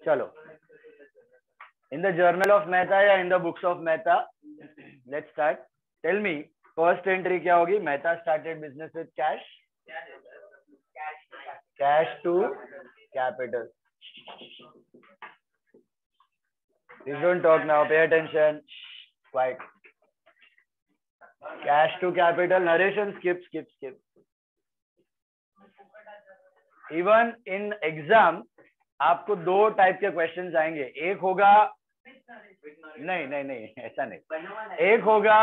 चलो, in the journal of Mehta या in the books of Mehta, let's start. Tell me, first entry क्या होगी? Mehta started business with cash, cash to capital. Please don't talk now, pay attention. Quiet. Cash to capital, narration, skip. Even in exam, आपको दो type के questions आएंगे। एक होगा नहीं ऐसा नहीं, एक होगा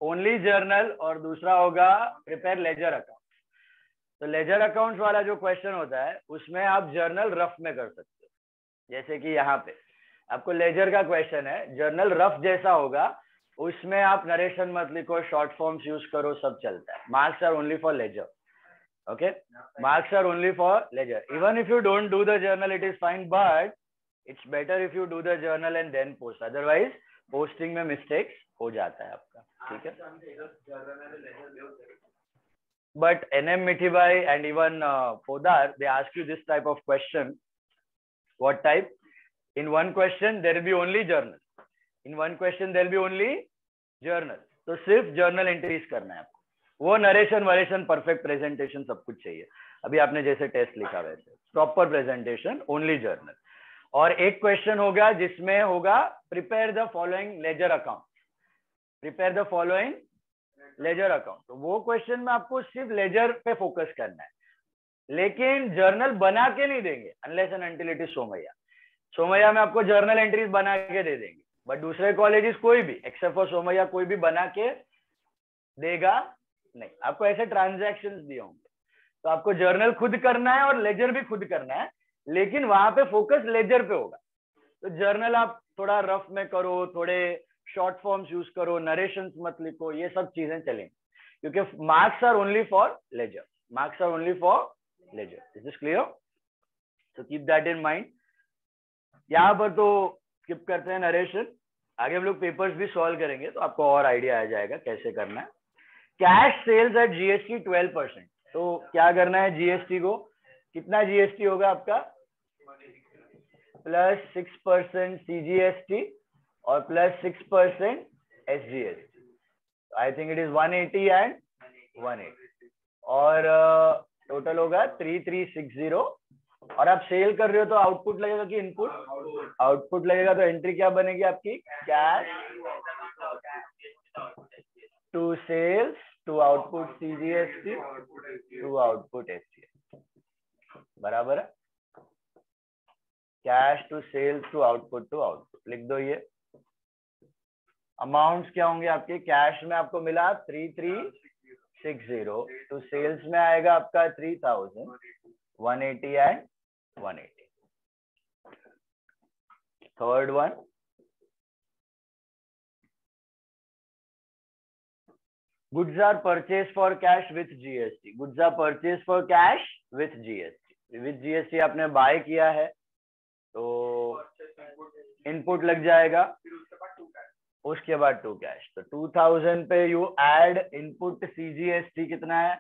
ओनली जर्नल और दूसरा होगा प्रिपेयर लेजर अकाउंट। तो लेजर अकाउंट वाला जो क्वेश्चन होता है उसमें आप जर्नल रफ में कर सकते हो। जैसे कि यहाँ पे आपको लेजर का क्वेश्चन है, जर्नल रफ जैसा होगा, उसमें आप नरेशन मत लिखो, शॉर्ट फॉर्म्स यूज करो, सब चलता है। Marks are only for ledger, okay, marks are only for ledger. Even if you don't do the journal it is fine, but it's better if you do the journal and then post, otherwise posting में mistakes हो जाता है आपका, ठीक है। But NM Mithibai and even Podar, they ask you this type of question. What type? In one question there will be only journal, in one question there will be only journal, तो सिर्फ journal entries करना है आपको। वो narration वरेशन perfect presentation सब कुछ चाहिए, अभी आपने जैसे टेस्ट लिखा वैसे प्रॉपर प्रेजेंटेशन, ओनली जर्नल। और एक क्वेश्चन होगा जिसमें होगा prepare the following ledger account, prepare the following ledger account. तो वो क्वेश्चन में आपको सिर्फ लेजर पे फोकस करना है, लेकिन जर्नल बना के नहीं देंगे unless and until it is Somaiya में आपको जर्नल एंट्रीज बना के दे देंगे, बट दूसरे कॉलेजेस कोई भी एक्सेप्ट फॉर सोमैया कोई भी बना के देगा नहीं, आपको ऐसे ट्रांजैक्शंस दिए होंगे। तो आपको जर्नल खुद करना है और लेजर भी खुद करना है, लेकिन वहां पे फोकस लेजर पे होगा। तो जर्नल आप थोड़ा रफ में करो, थोड़े शॉर्ट फॉर्म्स यूज करो, नरेशंस मत लिखो, ये सब चीजें चलेंगी, क्योंकि marks are only for ledger, marks are only for ledger. Is this clear? So keep that in mind. यहाँ पर तो स्किप करते हैं नरेशन, आगे हम लोग पेपर्स भी सॉल्व करेंगे तो आपको और आइडिया आ जाएगा कैसे करना है। कैश सेल्स एट GST 12%, तो क्या करना है GST को, कितना GST होगा आपका? प्लस 6% CGST और plus 6% SGST। I think it is 180 and 180, और टोटल होगा 3360। और आप सेल कर रहे हो तो आउटपुट लगेगा कि इनपुट? आउटपुट लगेगा। तो एंट्री क्या बनेगी आपकी? Cash to sales to output CGST to output SGST, बराबर है? Cash to sales to output लिख दो। ये अमाउंट्स क्या होंगे आपके? कैश में आपको मिला 3360, तो सेल्स में आएगा आपका 3000, 180 and 180। Third one, goods are purchase for cash with GST, goods are purchase for cash with GST। With GST आपने बाय किया है तो इनपुट लग जाएगा, उसके बाद टू कैश। तो 2000 पे यू ऐड इनपुट CGST कितना है?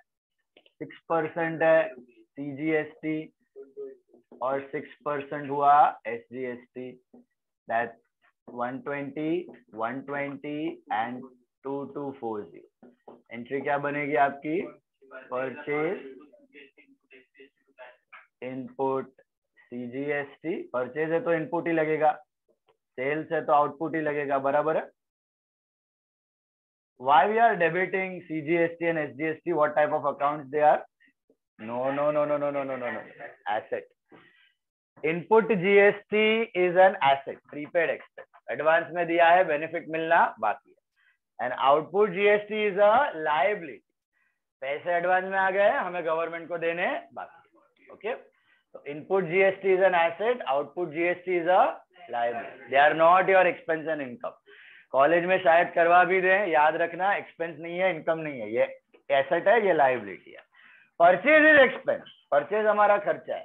6% है CGST और 6% हुआ SGST, दैट 120, 120 एंड 2240। एंट्री क्या बनेगी आपकी? परचेज इनपुट CGST, परचेज है तो इनपुट ही लगेगा, सेल्स है तो आउटपुट ही लगेगा, बराबर है? Why we are debiting CGST and SGST? What type of accounts they are? No. Asset. Input GST is an asset, prepaid expense. Advance में दिया है, बेनिफिट मिलना बाकी है। And output GST is a liability. पैसे एडवांस में आ गए, हमें गवर्नमेंट को देने बाकी। ओके, तो input GST is an asset, output GST is a liability. They are not your expense and income. College में शायद करवा भी दें, याद रखना एक्सपेंस नहीं है, इनकम नहीं है, ये एसेट है, ये लायबिलिटी है। परचेज इज एक्सपेंस, परचेज हमारा खर्चा है,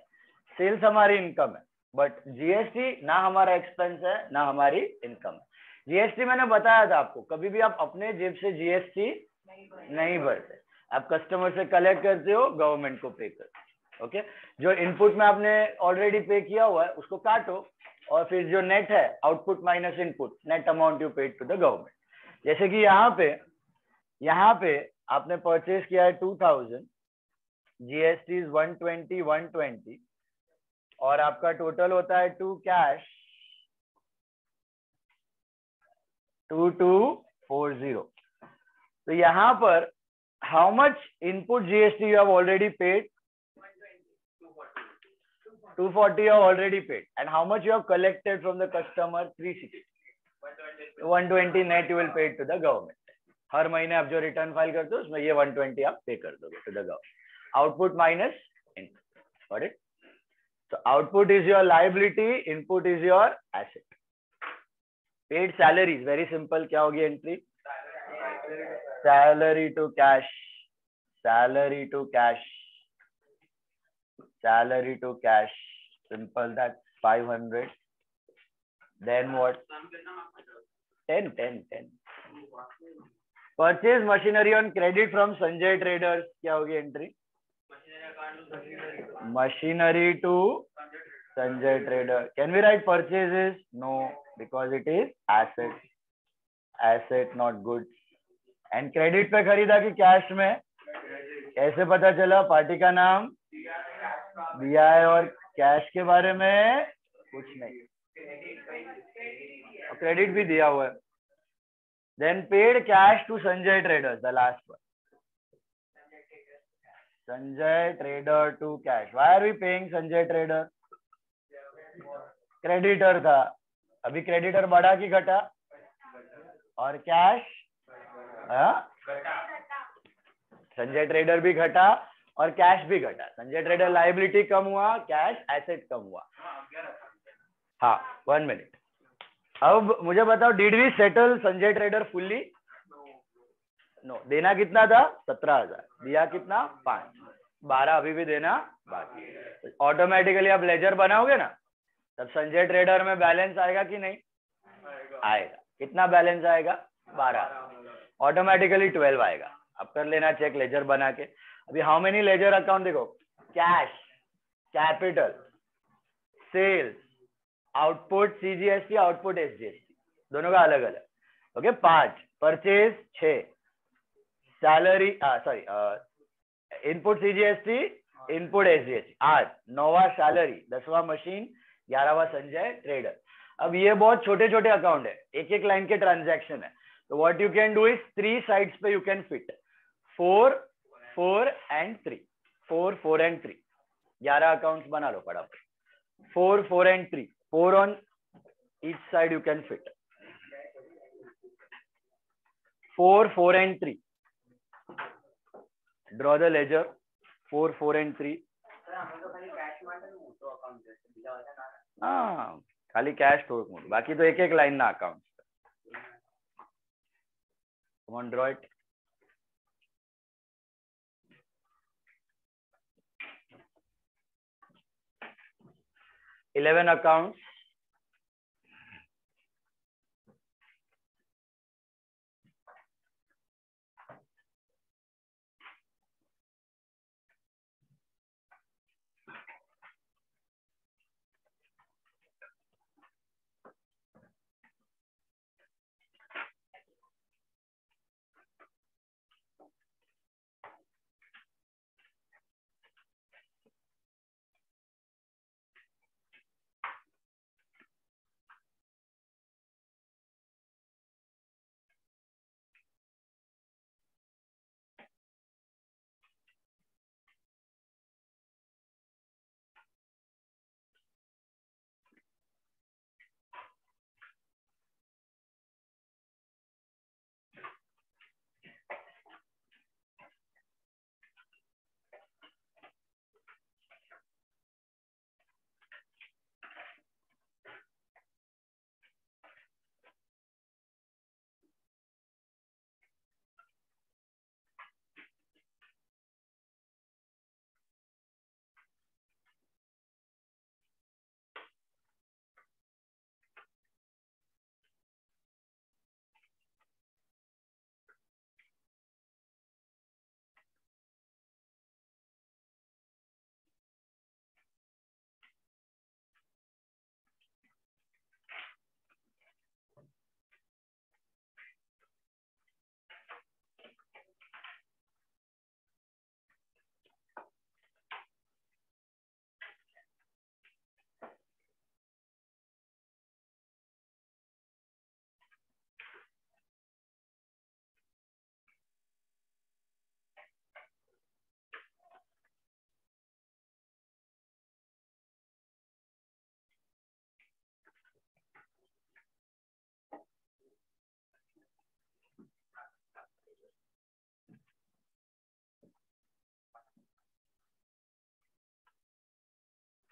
सेल्स हमारी इनकम है, बट GST ना हमारा एक्सपेंस है ना हमारी इनकम है। GST मैंने बताया था आपको, कभी भी आप अपने जेब से GST नहीं भरते, आप कस्टमर से कलेक्ट करते हो, गवर्नमेंट को पे करते हो। ओके जो इनपुट में आपने ऑलरेडी पे किया हुआ है उसको काटो और फिर जो नेट है output minus input net amount you paid to the government. जैसे कि यहाँ पे आपने परचेज किया है 2000, जीएसटी इज 120 और आपका टोटल होता है टू कैश 2240। तो यहाँ पर how much input GST you have already paid? 240 you have already paid. And how much you have collected from the customer? 360. 120 net you will pay to the government. हर महीने आप जो return file करते हो उसमें ये 120 आप पे कर दोगे to the government. Output minus input. Got it? So output is your liability, input is your asset. Paid salaries, very simple. क्या होगी entry? Salary to cash. Salary to cash. Salary to cash. Simple, that's 500. Then what? 10. Purchase machinery on credit from Sanjay Traders. क्या होगी entry? Machinery to Sanjay Trader. Can we write purchases? No, because it is asset. Asset, not goods. And credit पे खरीदा कि cash में? कैसे पता चला? Party का नाम दिया है और कैश के बारे में कुछ नहीं, क्रेडिट भी दिया हुआ है। Then paid cash to Sanjay traders, the last one, Sanjay trader to cash. Why are we paying Sanjay trader? Creditor था, अभी क्रेडिटर बढ़ा कि घटा? और कैश संजय ट्रेडर भी घटा और कैश भी घटा। संजय ट्रेडर लाइबिलिटी कम हुआ, कैश एसेट कम हुआ। हाँ 1 मिनट। अब मुझे बताओ, did we settle Sanjay trader fully? No. देना कितना था? 17,000। दिया कितना? 5। 12 अभी भी देना बाकी। ऑटोमेटिकली आप लेजर बनाओगे ना, तब संजय ट्रेडर में बैलेंस आएगा कि नहीं आएगा? कितना बैलेंस आएगा? 12। ऑटोमेटिकली 12 आएगा। अब कर लेना चेक लेजर बना के। अभी हाउ मेनी लेजर अकाउंट देखो, cash, capital, sales, output CGST, output SGST, दोनों का अलग अलग। Okay 5, purchase 6, salary sorry input CGST, input SGST 8, 9वां सैलरी, 10वां मशीन, 11वां संजय ट्रेडर। अब ये बहुत छोटे छोटे अकाउंट है, एक एक लाइन के ट्रांजैक्शन है। तो what you can do is 3 sides पे you can fit 4, 4 and 3, 4, 4 and 3, 11 accounts बना लो फटाफट। 4, 4 and 3, 4 on each side you can fit. 4, 4 and 3. Draw the ledger. 4, 4 and 3. हाँ खाली कैश थोड़ा मोड़, बाकी तो एक एक लाइन ना account. Come on, draw it. 11 accounts,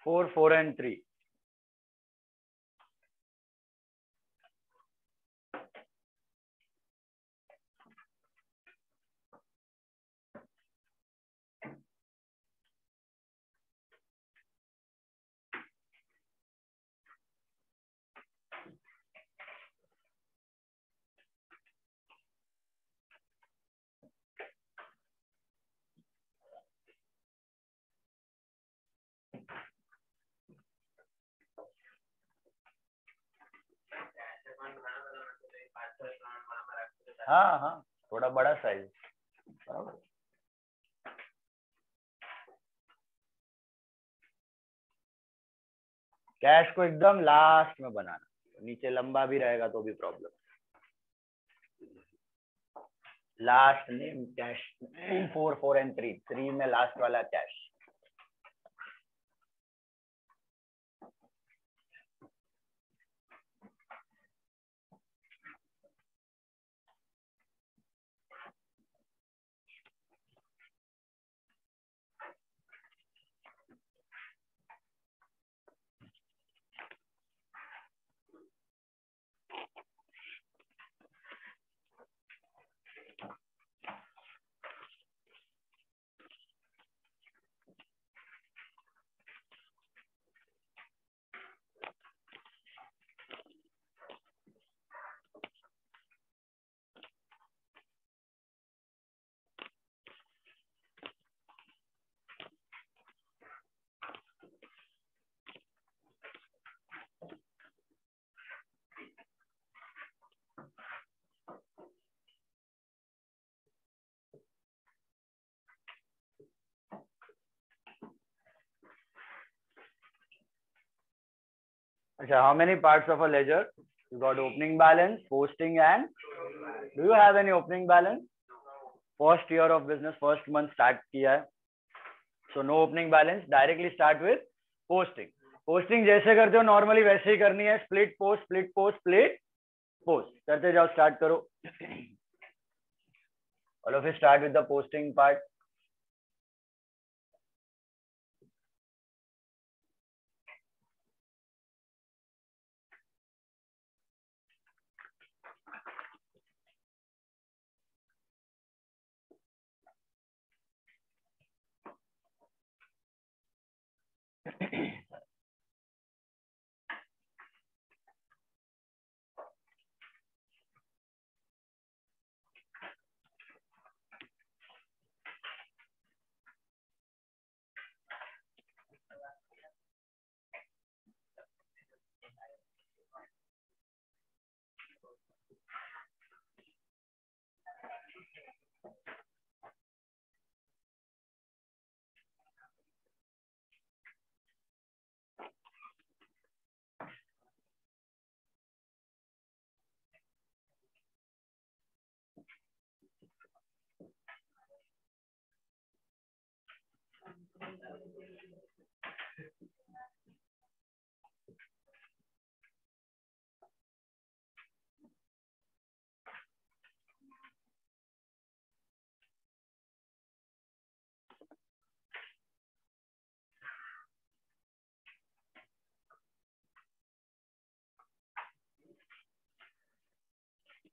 4, 4 and 3. हाँ हाँ, थोड़ा बड़ा साइज बराबर. कैश को एकदम लास्ट में बनाना, नीचे लंबा भी रहेगा तो भी problem. Last name cash. 4, 4 and 3. 3 में लास्ट वाला कैश. अच्छा, how many parts of a ledger? You got opening balance, posting, and do you have any opening balance? First year of business, first month start किया है, so no opening balance. Directly start with posting. Posting जैसे करते हो normally वैसे ही करनी है. Split post, split post, split post. करते जाओ, start करो. All of you start with the posting part.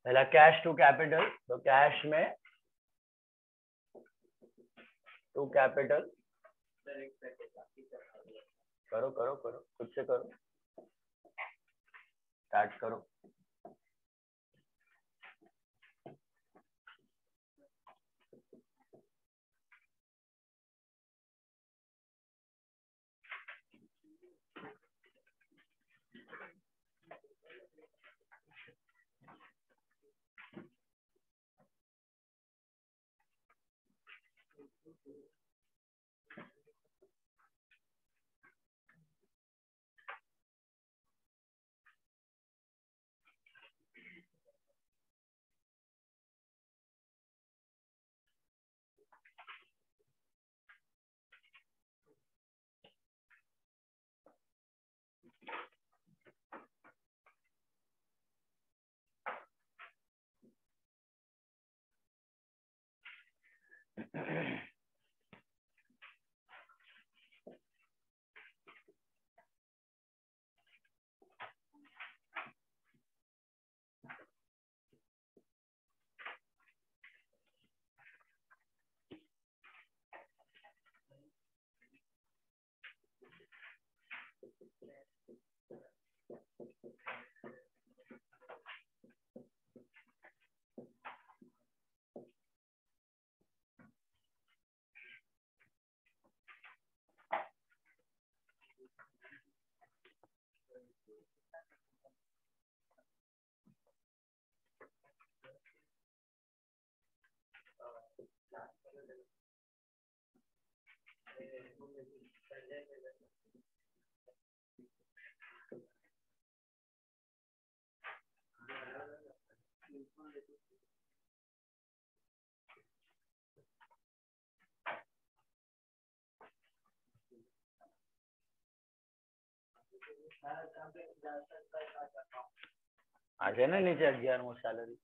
पहला कैश टू कैपिटल, तो कैश में टू कैपिटल. करो करो करो, खुद से करो, स्टार्ट करो. आ जाए ना नीचे 11 सैलरी.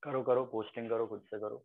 करो करो, पोस्टिंग करो, खुद से करो.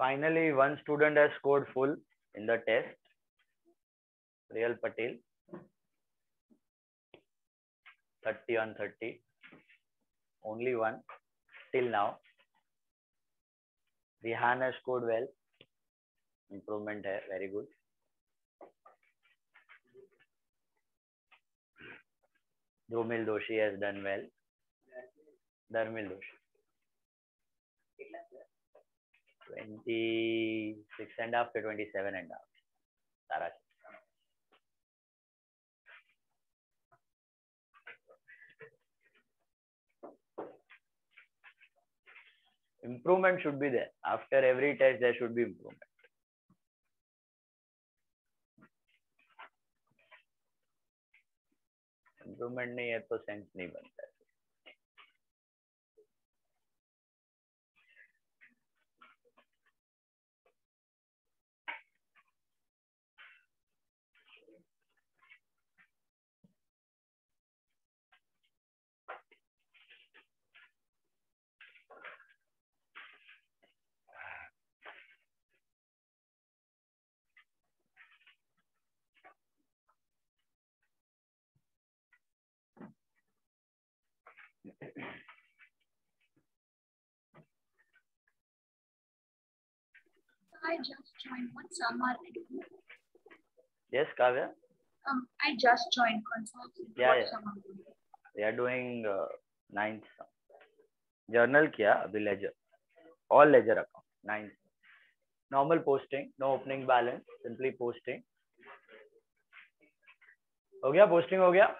Finally, one student has scored full in the test. Real Patel, 30 on 30. Only one till now. Rihan has scored well. Improvement hai, very good. Dhumil Doshi has done well. धर्मिल दोष 26.5 के 27.5 सारा improvement should be there. After every test there should be improvement. Improvement नहीं है तो sense नहीं बनता है. I just joined. What summer? Yes, Kavya. I just joined consulting. Yeah. We are doing 9th journal किया अभी ledger, all ledger account 9th. Normal posting, no opening balance, simply posting. हो गया posting हो गया.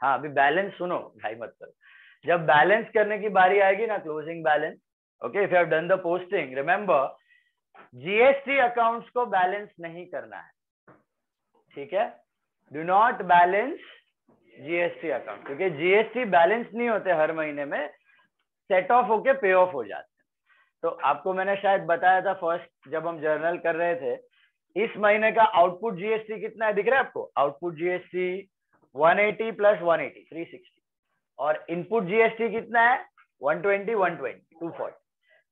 हाँ अभी बैलेंस सुनो भाई मत करो. जब बैलेंस करने की बारी आएगी ना closing balance, okay, if you have done the posting, remember GST accounts को बैलेंस नहीं करना है, ठीक है. Do not balance GST account, क्योंकि जीएसटी बैलेंस नहीं होते हर महीने में, सेट ऑफ होके पे ऑफ हो जाते हैं. तो आपको मैंने शायद बताया था फर्स्ट जब हम जर्नल कर रहे थे, इस महीने का आउटपुट जीएसटी कितना है दिख रहा है आपको. आउटपुट जीएसटी 180 प्लस 180 360 और इनपुट जीएसटी कितना है 120 120 240.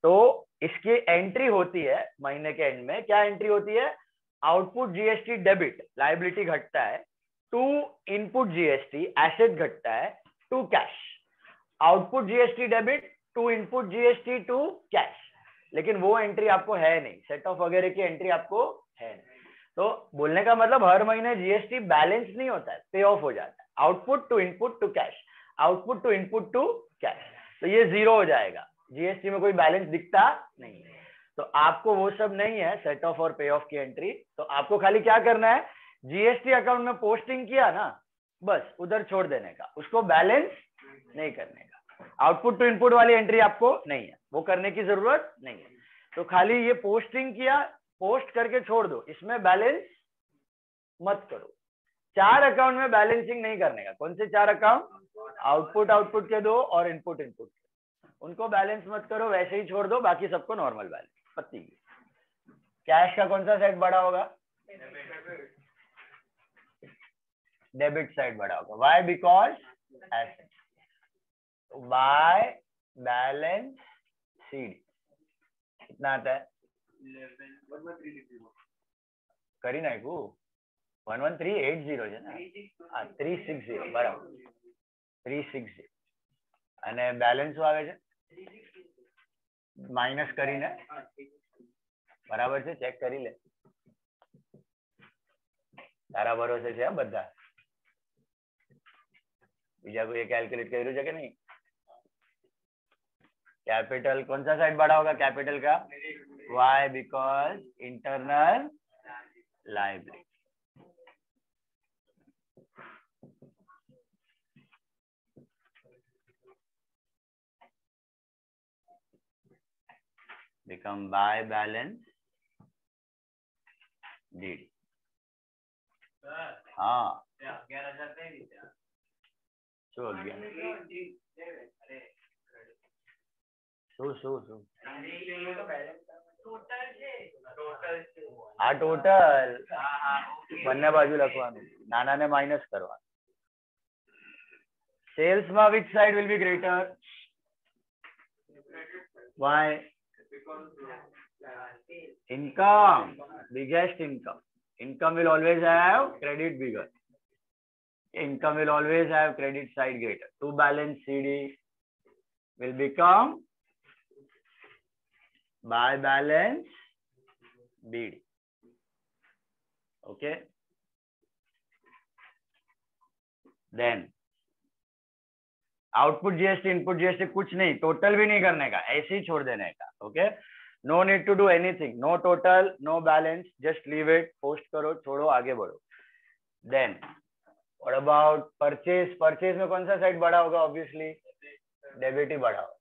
तो इसकी एंट्री होती है महीने के एंड में, क्या एंट्री होती है, आउटपुट जीएसटी डेबिट लायबिलिटी घटता है, टू इनपुट जीएसटी एसेट घटता है, to cash. Output GST debit to input GST to cash. लेकिन वो एंट्री आपको है नहीं, सेट ऑफ वगैरह की एंट्री आपको है नहीं. तो बोलने का मतलब हर महीने जीएसटी बैलेंस नहीं होता है, पे ऑफ हो जाता है. Output to input to cash, output to input to cash. तो ये जीरो हो जाएगा, जीएसटी में कोई बैलेंस दिखता नहीं है. तो आपको वो सब नहीं है सेट ऑफ और पे ऑफ की एंट्री. तो आपको खाली क्या करना है, जीएसटी अकाउंट में पोस्टिंग किया ना, बस उधर छोड़ देने का, उसको बैलेंस नहीं करने का. आउटपुट टू इनपुट वाली एंट्री आपको नहीं है, वो करने की जरूरत नहीं है. तो खाली ये पोस्टिंग किया, पोस्ट करके छोड़ दो, इसमें बैलेंस मत करो. 4 अकाउंट में बैलेंसिंग नहीं करने का. कौन से 4 अकाउंट, आउटपुट आउटपुट के दो और इनपुट इनपुट के, उनको बैलेंस मत करो, वैसे ही छोड़ दो, बाकी सबको नॉर्मल बैलेंस पत्ती. कैश का कौन सा साइड बड़ा होगा, डेबिट साइड बड़ा होगा. Why, because asset. By balance sheet कितना आता है, કરી નાખ્યું 11380 છે ને. હા 360 બરાબર 360 અને બેલેન્સ શું આવે છે માઇનસ કરીને, બરાબર છે, ચેક કરી લે, તારા ભરોસે છે બધા. બીજા કોઈ કેલ્ક્યુલેટ કર્યું છે કે નહીં. कैपिटल कौन सा साइड बड़ा होगा कैपिटल का, why, because internal liability. Become by balance BD. हाँ શું 11 આ ટોટલ બંને બાજુ લખવાનું, નાનાને માઇનસ કરવાનું. સેલ્સમાં which side will be greater, why, income, biggest income will always have credit bigger. income will always have credit side greater. To balance CD will become by balance BD. Okay. Then output GST input GST कुछ नहीं, total भी नहीं करने का, ऐसे ही छोड़ देने का. Okay, no need to do anything, no total, no balance, just leave it, post करो, छोड़ो, आगे बढ़ो. Then what about purchase? Purchase में कौन सा साइड बड़ा होगा? ऑब्वियसली डेबिट ही बड़ा होगा.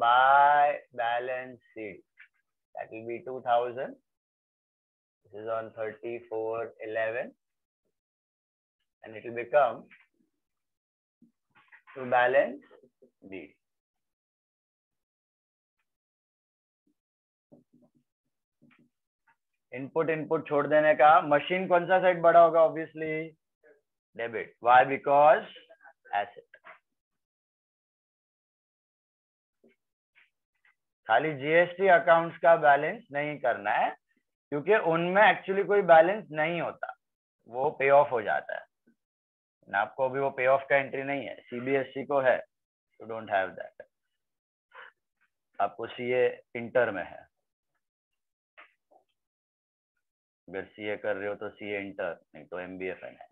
By balance sheet that will be 2000. This is on 34/11 and it will become to balance B. Input input छोड़ देने का. मशीन कौन सा साइड बड़ा होगा? Obviously debit. Why? Because asset. खाली जीएसटी अकाउंट्स का बैलेंस नहीं करना है, क्योंकि उनमें एक्चुअली कोई बैलेंस नहीं होता, वो पे ऑफ हो जाता है. आपको अभी वो पे ऑफ का एंट्री नहीं है, सीबीएसई को है, यू डोंट हैव दैट. आपको सीए इंटर में है. अगर सीए कर रहे हो तो सीए इंटर, नहीं तो एमबीएफएन है.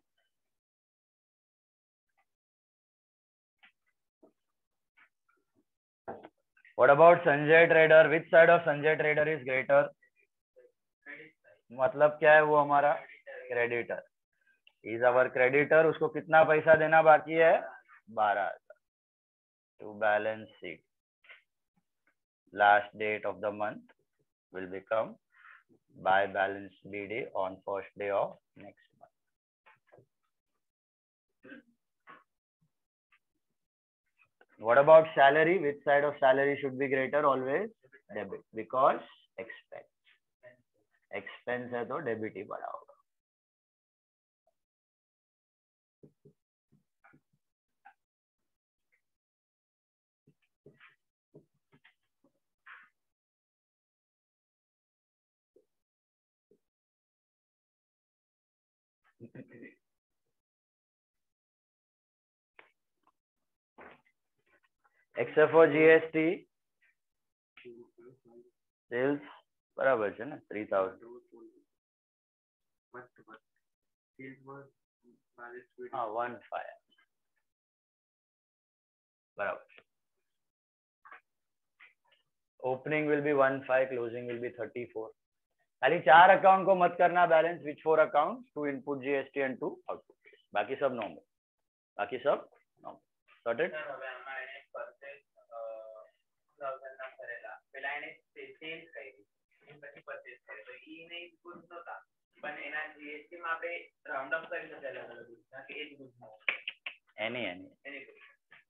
What about Sanjay trader? Which side of Sanjay trader is greater? मतलब क्या है? वो हमारा क्रेडिटर इज अवर क्रेडिटर. उसको कितना पैसा देना बाकी है? 12,000. To balance sheet last date of the month will become by balance BD on first day of next month. What about salary? Which side of salary should be greater? Always debit, because expense. Expense है तो debit ही बड़ा होगा. Except for GST, sales बराबर છે ને 3000. हाँ 15 बराबर. Opening will be 15, closing will be 34. खाली 4 अकाउंट को मत करना balance. Which 4 account? 2 input GST and 2 output. बाकी सब नॉर्मल, बाकी सब normal. Sorted.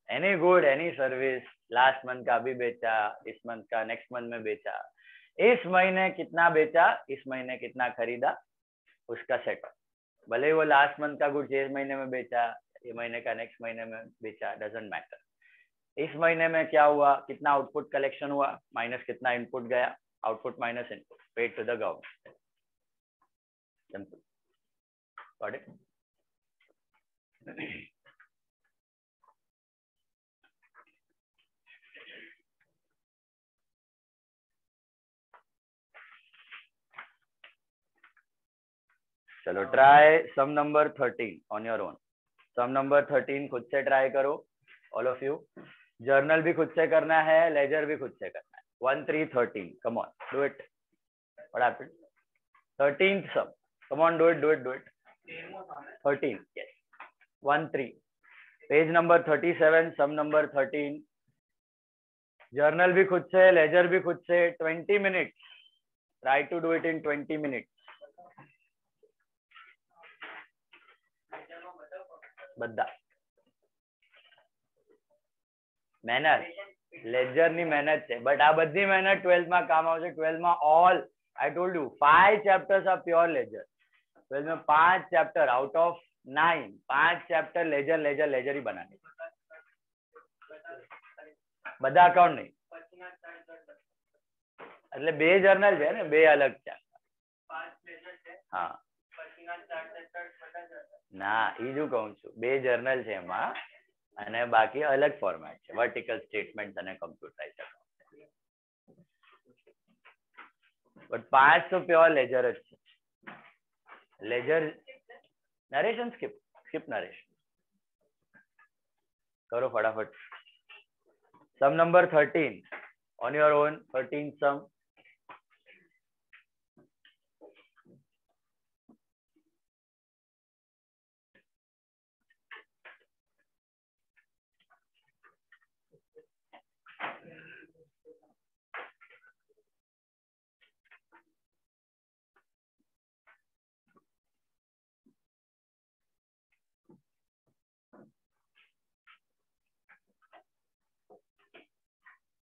Any good, any service. Last month का भी बेचा, इस मंथ का नेक्स्ट मंथ में बेचा, इस महीने कितना बेचा, इस महीने कितना खरीदा, उसका सेटअप. भले वो लास्ट मंथ का गुड्स इस महीने में बेचा, ये महीने का नेक्स्ट महीने में बेचा, डजंट मैटर. इस महीने में क्या हुआ, कितना आउटपुट कलेक्शन हुआ, माइनस कितना इनपुट गया, output minus input, paid to the government. Simple. Got it? चलो try sum number 13 on your own. Sum number 13 खुद से ट्राई करो, ऑल ऑफ यू. जर्नल भी खुद से करना है, लेजर भी खुद से करना है. 1 3 13, come on, do it. What happened? 13th sum, come on, do it. 13, yes. 1 3, page number 37, some number 13. Journal भी खुद से, लेजर भी खुद से. 20 minutes. Try to do it in 20 minutes. બધા મહેનત, લેજર ની મહેનત છે, બટ આ બધી મહેનત 12th માં કામ આવશે. 12th માં all, I told you 5 chapters are pure ledger. 12th में 5 chapter out of 9, 5 chapter ledger ही बनाने. બધા અકાઉન્ટ નહીં, એટલે 2 જર્નલ છે ને, 2 અલગ છે. હા ના ઈ જ હું કહું છું, બે જર્નલ છે એમાં અને બાકી અલગ ફોર્મેટ છે, વર્ટિકલ સ્ટેટમેન્ટ અને કમ્પ્યુટરાઇઝ અકાઉન્ટ. બટ 5 તો પ્યોર લેજર જ છે. લેજર નરેશન સ્કીપ નરેશન કરો ફટાફટ. Sum number 13 on your own. 13 sum.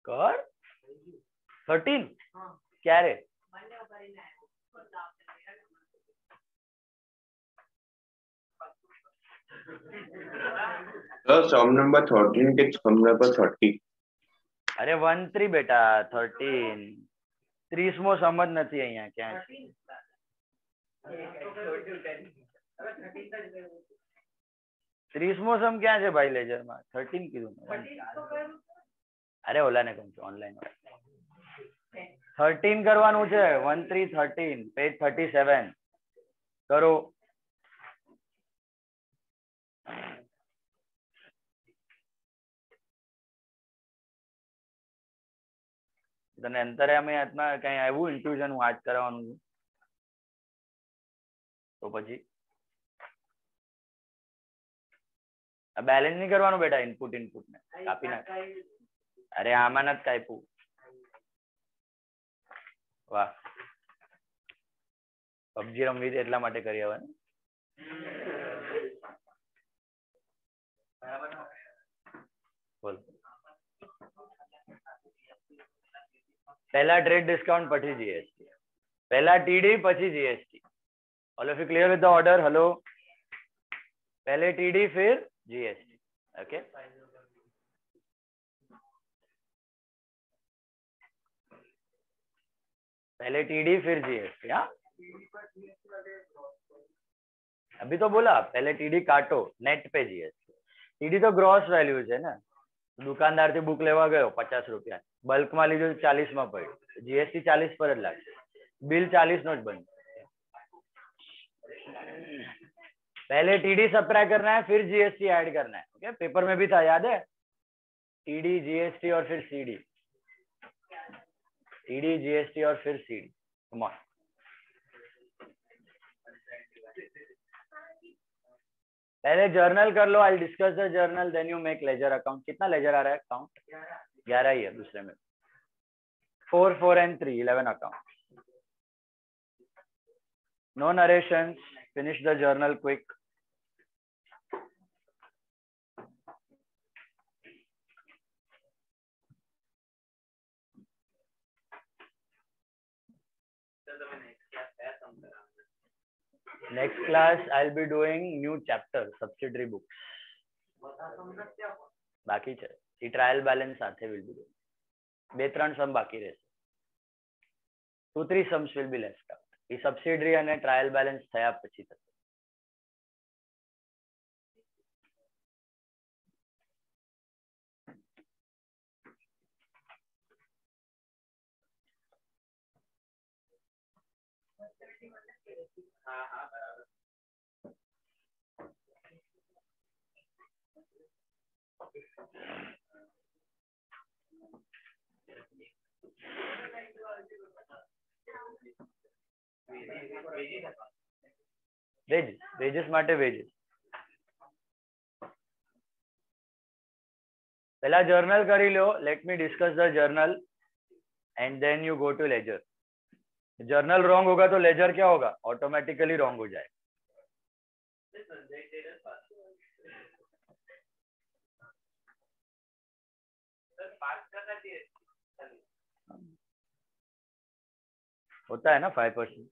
કર 13 ક્યારે? સમ નંબર 13 કે સમ નંબર 30? અરે 13 બેટા 13 30મો સમ જ નથી અહીંયા ક્યાં છે? 30મો સમ ક્યાં છે ભાઈ લેજરમાં? 13 કીધું મેં. અરે ઓલાને કહું છું ઓનલાઈન 13 કરવાનું છે. 13 13 પેજ 37 કરો. તને અંતર્યામીમાં કઈ આવ્યું ઇન્ટ્યુઝન હું આજ કરવાનું છું તો પછી આ બેલેન્સ નહીં કરવાનું બેટા. ઇનપુટ ને કાપી નાખ. અરે આમાં નથી કાપ્યું. વાહ પબજી રમવી એટલા માટે કરી હવે. બોલ પહેલા ટ્રેડ ડિસ્કાઉન્ટ પછી જીએસટી. પહેલા ટીડી પછી GST. All of you clear with the order? Hello पहले टीडी फिर जीएसटी. ओके पहले टीडी फिर जीएसटी. हाँ अभी तो बोला पहले टीडी काटो नेट पे जीएसटी. टीडी तो ग्रॉस वैल्यू है ना. दुकानदार से बुक लेवा गयो 50 रुपया बल्क में लीधो 40 में पड़્યું. जीएसटी 40 पर ज लागશે. बिल 40 नो ज बने. पहले टीडी सब्ट्रैक्ट करना है फिर जीएसटी ऐड करना है. ओके पेपर में भी था याद है? टीडी जीएसटी और फिर सीडी. टीडी जीएसटी और फिर सीडी. Come on. पहले जर्नल कर लो. I discuss the journal then you make ledger account. कितना लेजर आ रहा है अकाउंट? 11 ही है. दूसरे में 4 4 and 3 11 account. No narrations. Finish the journal quick. Next class I'll be doing new chapter subsidiary books. બાકી છે. એ ટ્રાયલ બેલેન્સ સાથે will be doing. 2-3 સમ બાકી રહેશે. 2-3 sums will be left out. એ સબસિડરી અને ટ્રાયલ બેલેન્સ થયા પછી થશે. વેજીસ માટે વેજીસ. पहला जर्नल कर ही लो. Let me discuss the journal and then you go to ledger. Journal wrong होगा तो लेजर क्या होगा? ऑटोमेटिकली रॉन्ग हो जाए. होता है ना 5%.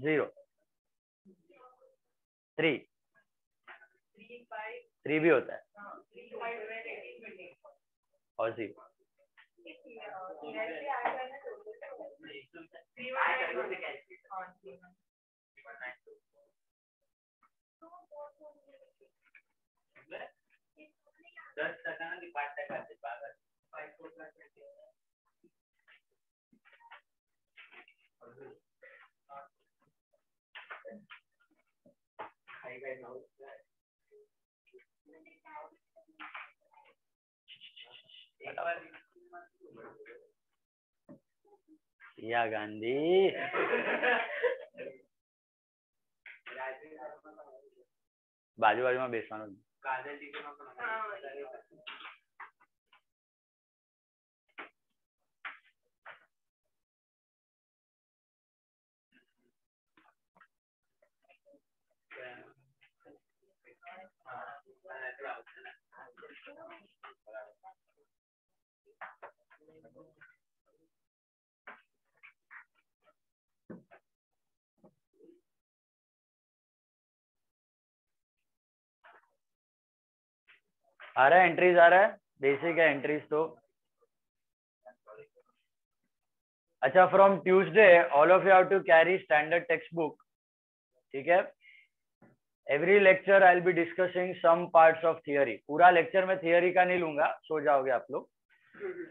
0 3 3 भी होता है और 0. या गांधी बाजू बाजूમાં બેસવાનું आ रहा है एंट्रीज आ रहा है बेसिक है एंट्रीज तो अच्छा from Tuesday all of you have to carry standard text book ठीक है every lecture I will be discussing some parts of theory पूरा लेक्चर में थियरी का नहीं लूंगा सो जाओगे आप लोग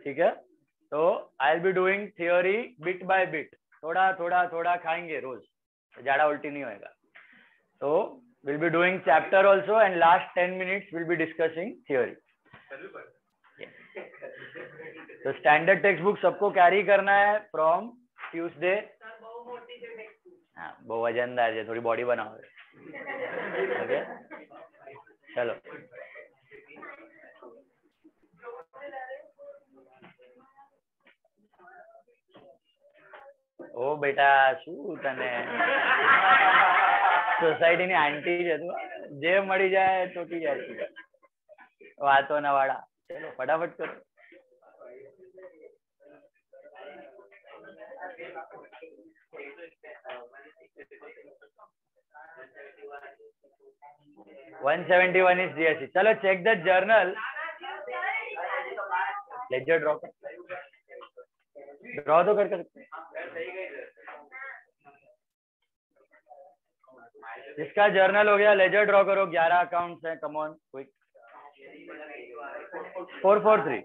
ठीक है तो आई will be doing theory bit by bit थोड़ा थोड़ा थोड़ा खाएंगे रोज ज्यादा उल्टी नहीं होएगा तो we'll be doing chapter also and last 10 minutes we'll be discussing theory तो स्टैंडर्ड टेक्स्ट बुक सबको कैरी करना है फ्रॉम ट्यूसडे हाँ वो वजनदार है थोड़ी बॉडी बनाओ ओके चलो ओ बेटा શું તને સોસાયટી ની આંટી છે તું જે મળી જાય ટોટી જાય વાતો ના વાળા ચલો ફટાફટ કરો $171 is GST चलो check the journal ledger draw तो कर सकते जिसका जर्नल हो गया लेजर ड्रॉ करो 11 अकाउंट्स हैं कम ऑन क्विक 443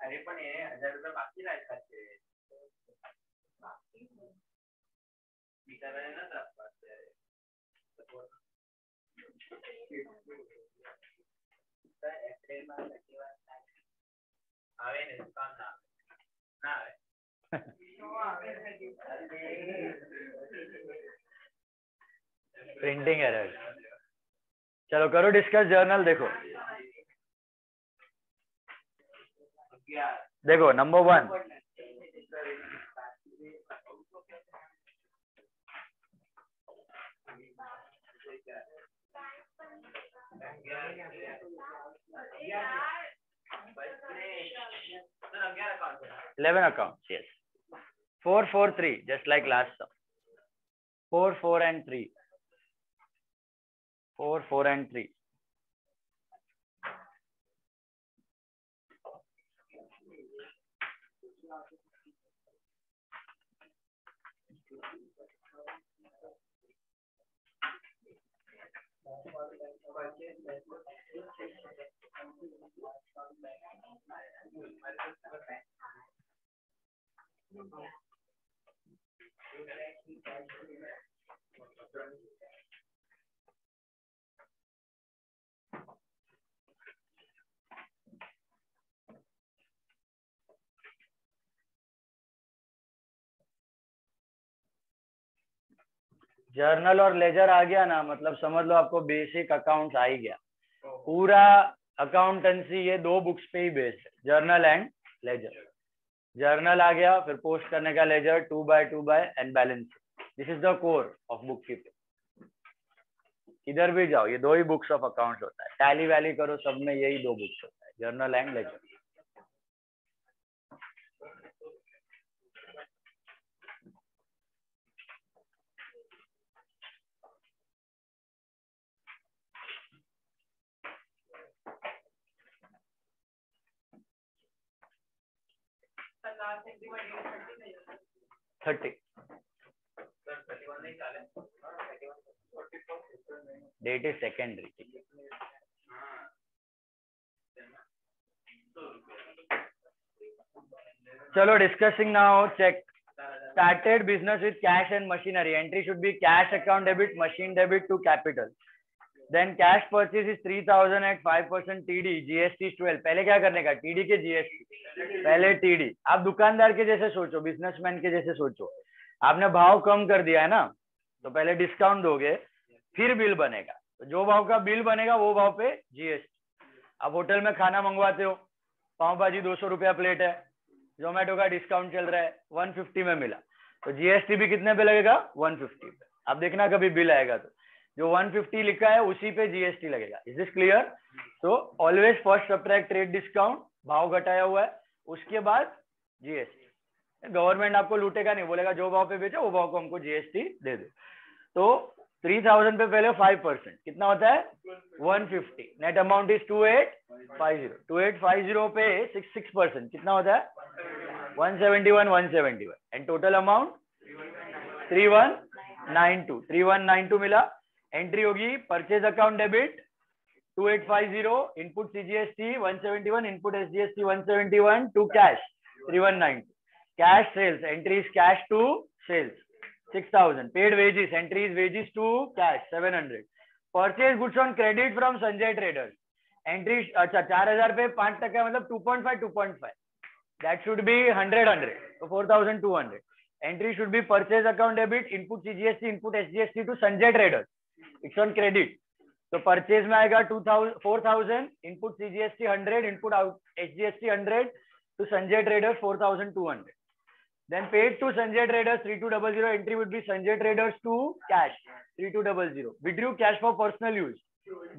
अरे पण हे 1000 रुपये बाकी राहत खाते विचारायला ना त्रास वाटते आवे ने काम ना आवे प्रिंटिंग एरर चलो करो डिस्कस जर्नल देखो number 1 11 accounts yes 443 just like last sum 4 4 and 3 4 4 and 3 journal और लेजर आ गया ना, मतलब समझ लो आपको बेसिक अकाउंट्स आ ही गया। पूरा अकाउंटेंसी ये दो बुक्स पे ही बेस्ड है, जर्नल एंड लेजर। जर्नल आ गया, फिर पोस्ट करने का ledger 2x2 and balance. This is the core of book keeping. इधर भी जाओ, ये दो ही बुक्स ऑफ अकाउंट्स होता है। टैली वैली करो, सब में यही दो बुक्स होता है, journal and ledger. Thirty date is secondary. चलो discussing now, check started business with cash and machinery. Entry should be cash account debit, machine debit to capital. Then cash purchase is 3000 at 5% TD, GST is 12. पहले क्या करने का, TD के GST, पहले TD। आप दुकानदार के जैसे सोचो, बिजनेसमैन के जैसे सोचो। आपने भाव कम कर दिया है ना, तो पहले डिस्काउंट दोगे, फिर बिल बनेगा। तो जो भाव का बिल बनेगा वो भाव पे GST। आप होटल में खाना मंगवाते हो, पाव भाजी 200 रुपया प्लेट है, जोमेटो का डिस्काउंट चल रहा है, 150 में मिला, तो जीएसटी भी कितने पे लगेगा, 150 पे। अब देखना कभी बिल आएगा तो जो 150 लिखा है उसी पे जीएसटी लगेगा। Is this clear? तो always first subtract trade discount, भाव घटाया हुआ है, उसके बाद जीएसटी। गवर्नमेंट आपको लूटेगा नहीं, बोलेगा जो भाव पे बेचा वो भाव को हमको जीएसटी दे दो। तो 3000 पे पहले 5%, कितना होता है 150। Net amount is 2850। 2850 पे 6%, कितना होता है 171 एंड टोटल अमाउंट 3192 मिला। एंट्री होगी purchase account debit 2850, input CGST 171, input SGST 171 to cash 3192। Cash sales, entry is cash to sales 6000। Paid wages, entry is wages to cash 700। Purchase goods on credit from Sanjay traders, entry अच्छा 4000 पे 5% मतलब 2.5 that should be 100 so 4200। entry should be purchase account debit, input CGST, input SGST to Sanjay Traders, it's on credit। तो purchase में आएगा 4000, input CGST 100, input SGST 100 to Sanjay Traders 4200। then paid to Sanjay Traders 3200, entry would be Sanjay Traders to cash 3200। withdrew cash for personal use,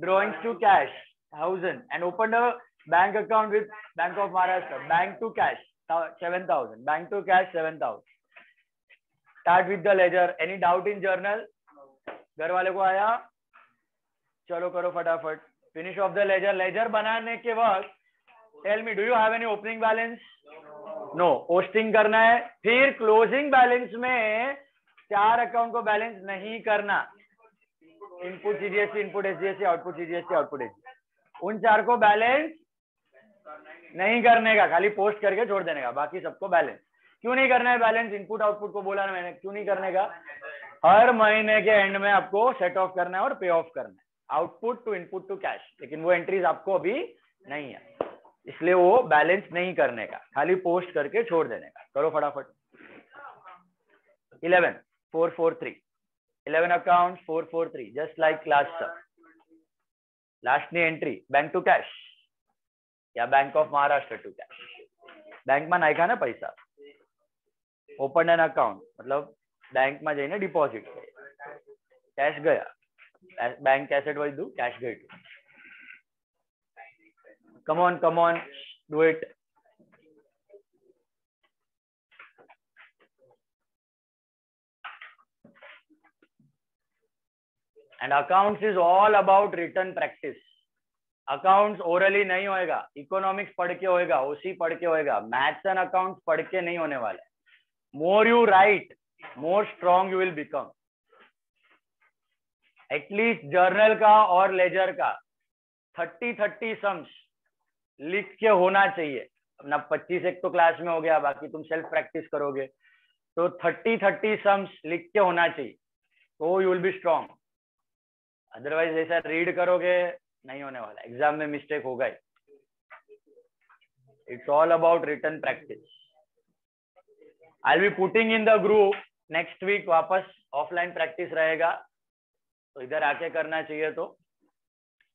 drawings to cash 1000 and opened a bank account with Bank of Maharashtra, bank to cash 7000, bank to cash 7000। start with the ledger। any doubt in journal? घर वाले को आया, चलो करो फटाफट। Finish off the ledger. Ledger बनाने के वक्त tell me, do you have any opening balance? No. Posting करना है, फिर क्लोजिंग बैलेंस में 4 अकाउंट को बैलेंस नहीं करना। Input CGST, input SGST, output CGST, output SGST, उन 4 को बैलेंस नहीं करने का, खाली पोस्ट करके छोड़ देने का, बाकी सबको बैलेंस। क्यों नहीं करना है बैलेंस? इनपुट आउटपुट को बोला ना मैंने, क्यों नहीं करने का? हर महीने के एंड में आपको सेट ऑफ करना है और पे ऑफ करना है, output to input to cash. लेकिन वो एंट्रीज आपको अभी नहीं है, इसलिए वो बैलेंस नहीं करने का, खाली पोस्ट करके छोड़ देने का। करो फटाफट। 11 443, 11 अकाउंट 443, जस्ट लाइक लास्ट सब। Last entry bank to cash या bank of Maharashtra to cash. Bank में नाखा ना पैसा, ओपन एन अकाउंट मतलब बैंक में जाइने डिपॉजिट, कैश गया, बैंक एसेट वाइज दू, कैश गई to. come on do it। and accounts is all about written practice। Accounts orally नहीं होएगा, इकोनॉमिक्स पढ़ के होएगा, ओसी पढ़ के होएगा, मैथ्स एंड अकाउंट्स पढ़ के नहीं होने वाला है। More you right, more strong you will become. At least journal का और लेजर का 30 सम्स लिख के होना चाहिए। अपना 25 एक तो क्लास में हो गया, बाकी तुम सेल्फ प्रैक्टिस करोगे, तो 30 सम्स लिख के होना चाहिए, तो you will be strong. Otherwise ऐसा रीड करोगे नहीं होने वाला, एग्जाम में मिस्टेक होगा ही। It's all about written practice. I will be putting in the group next week वापस ऑफलाइन प्रैक्टिस रहेगा तो इधर आके करना चाहिए, तो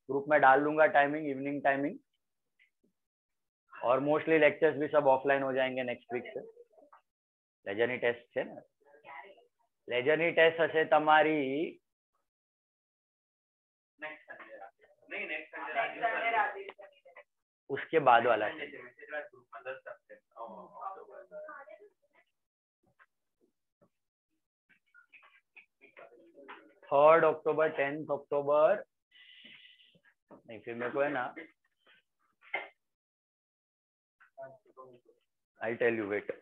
ग्रुप में डाल दूंगा टाइमिंग, इवनिंग टाइमिंग, और मोस्टली लेक्चर्स भी सब ऑफलाइन हो जाएंगे नेक्स्ट वीक से. લેજરની ટેસ્ટ છે ને, લેજરની ટેસ્ટ હશે તમારી उसके बाद वाला है. 3rd अक्टूबर 10th अक्टूबर नहीं, फिर मेरे को है ना, आई टेल यू, वेट.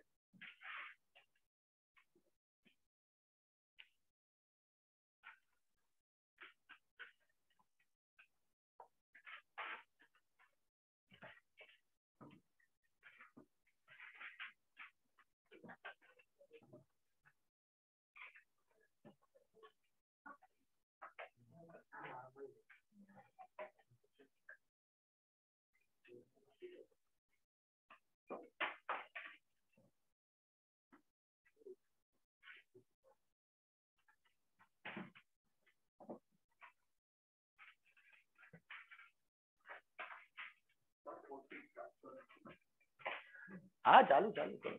हाँ चालू करो.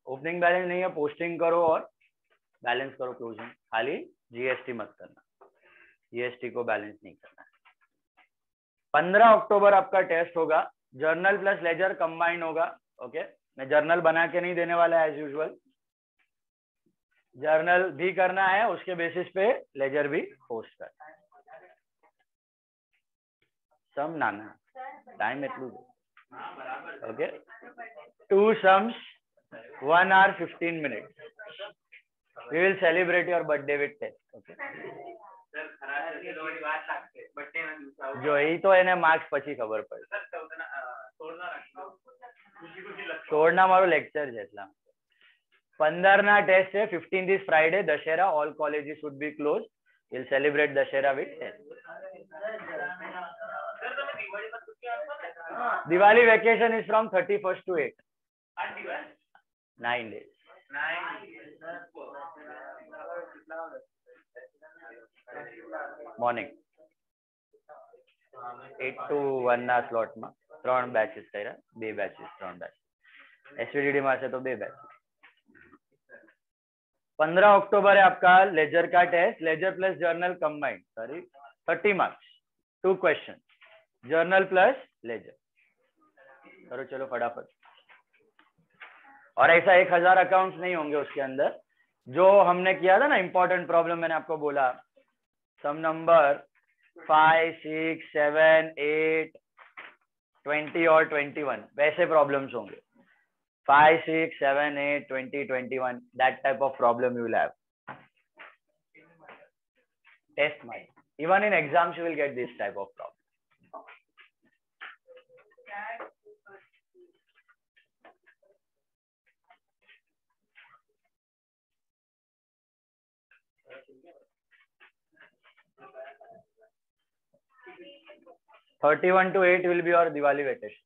ओपनिंग बैलेंस नहीं है, पोस्टिंग करो और बैलेंस करो क्लोजिंग. खाली जीएसटी मत करना, जीएसटी को बैलेंस नहीं करना. 15 अक्टूबर आपका टेस्ट होगा, जर्नल प्लस लेजर कंबाइंड होगा. ओके, मैं जर्नल बना के नहीं देने वाला एज यूजुअल, जर्नल भी करना है, उसके बेसिस पे लेजर भी पोस्ट करना है. सम नाना टाइम એટલું. Okay, 2 sums, 1 hour 15 minutes. We will celebrate your birthday with test. Okay. જો એ તો એને માર્ક્સ પછી ખબર પડે. 16 ના મારો લેક્ચર છે એટલા. 15 ના ટેસ્ટ છે, 15th is Friday, Dussehra, all colleges should be closed. We'll celebrate Dussehra with test. Diwali vacation is from 31st to 8. 9 days. Morning 8 to 1 ના સ્લોટ માં 3 બેચીસ કર્યા, 2 બેચીસ 3 બેચ. एसवीडीडी में से तो 2 बैच. 15 अक्टूबर है आपका लेजर का test, ledger plus journal combined, sorry 30 marks, 2 question, journal plus ledger. करो चलो फटाफट. और ऐसा 1000 अकाउंट्स नहीं होंगे उसके अंदर. जो हमने किया था ना इंपॉर्टेंट प्रॉब्लम, मैंने आपको बोला सम नंबर 5, 6, 7, 8, 20 और 21, वैसे प्रॉब्लम्स होंगे. 5, 6, 7, 8, 20, 21, that type of problem you will have. Test mind. Even in exams you will get this type of problem. (31 to 8) will be your Diwali vacation.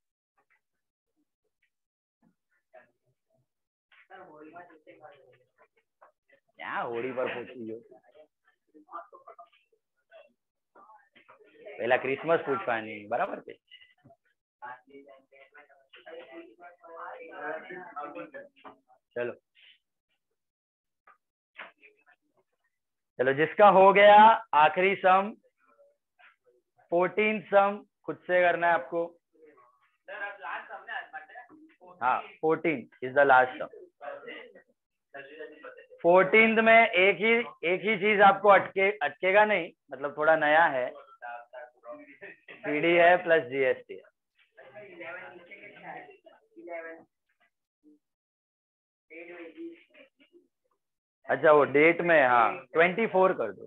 क्या होली पर पूछी हो? पहला क्रिसमस पूछवानी, बराबर थे. चलो चलो, जिसका हो गया आखिरी सम 14th सम खुद से करना है आपको. हाँ, 14th is the last some. 14th में एक ही चीज आपको अटकेगा नहीं, मतलब थोड़ा नया है, पीडी है प्लस जीएसटी है. अच्छा वो डेट में, हाँ 24 कर दो,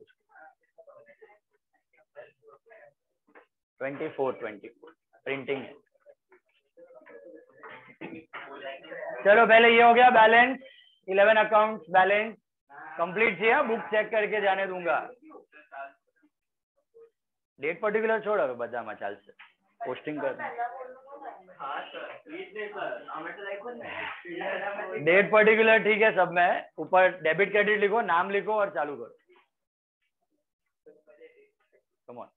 24 प्रिंटिंग. चलो पहले ये हो गया बैलेंस, 11 अकाउंट्स बैलेंस कंप्लीट किया. बुक चेक करके जाने दूंगा. डेट पर्टिकुलर छोड़, હવે બધામાં ચાલશે. પોસ્ટિંગ कर डेट पर्टिकुलर ठीक है, सब में है। ऊपर डेबिट क्रेडिट लिखो, नाम लिखो और चालू करो। Come on.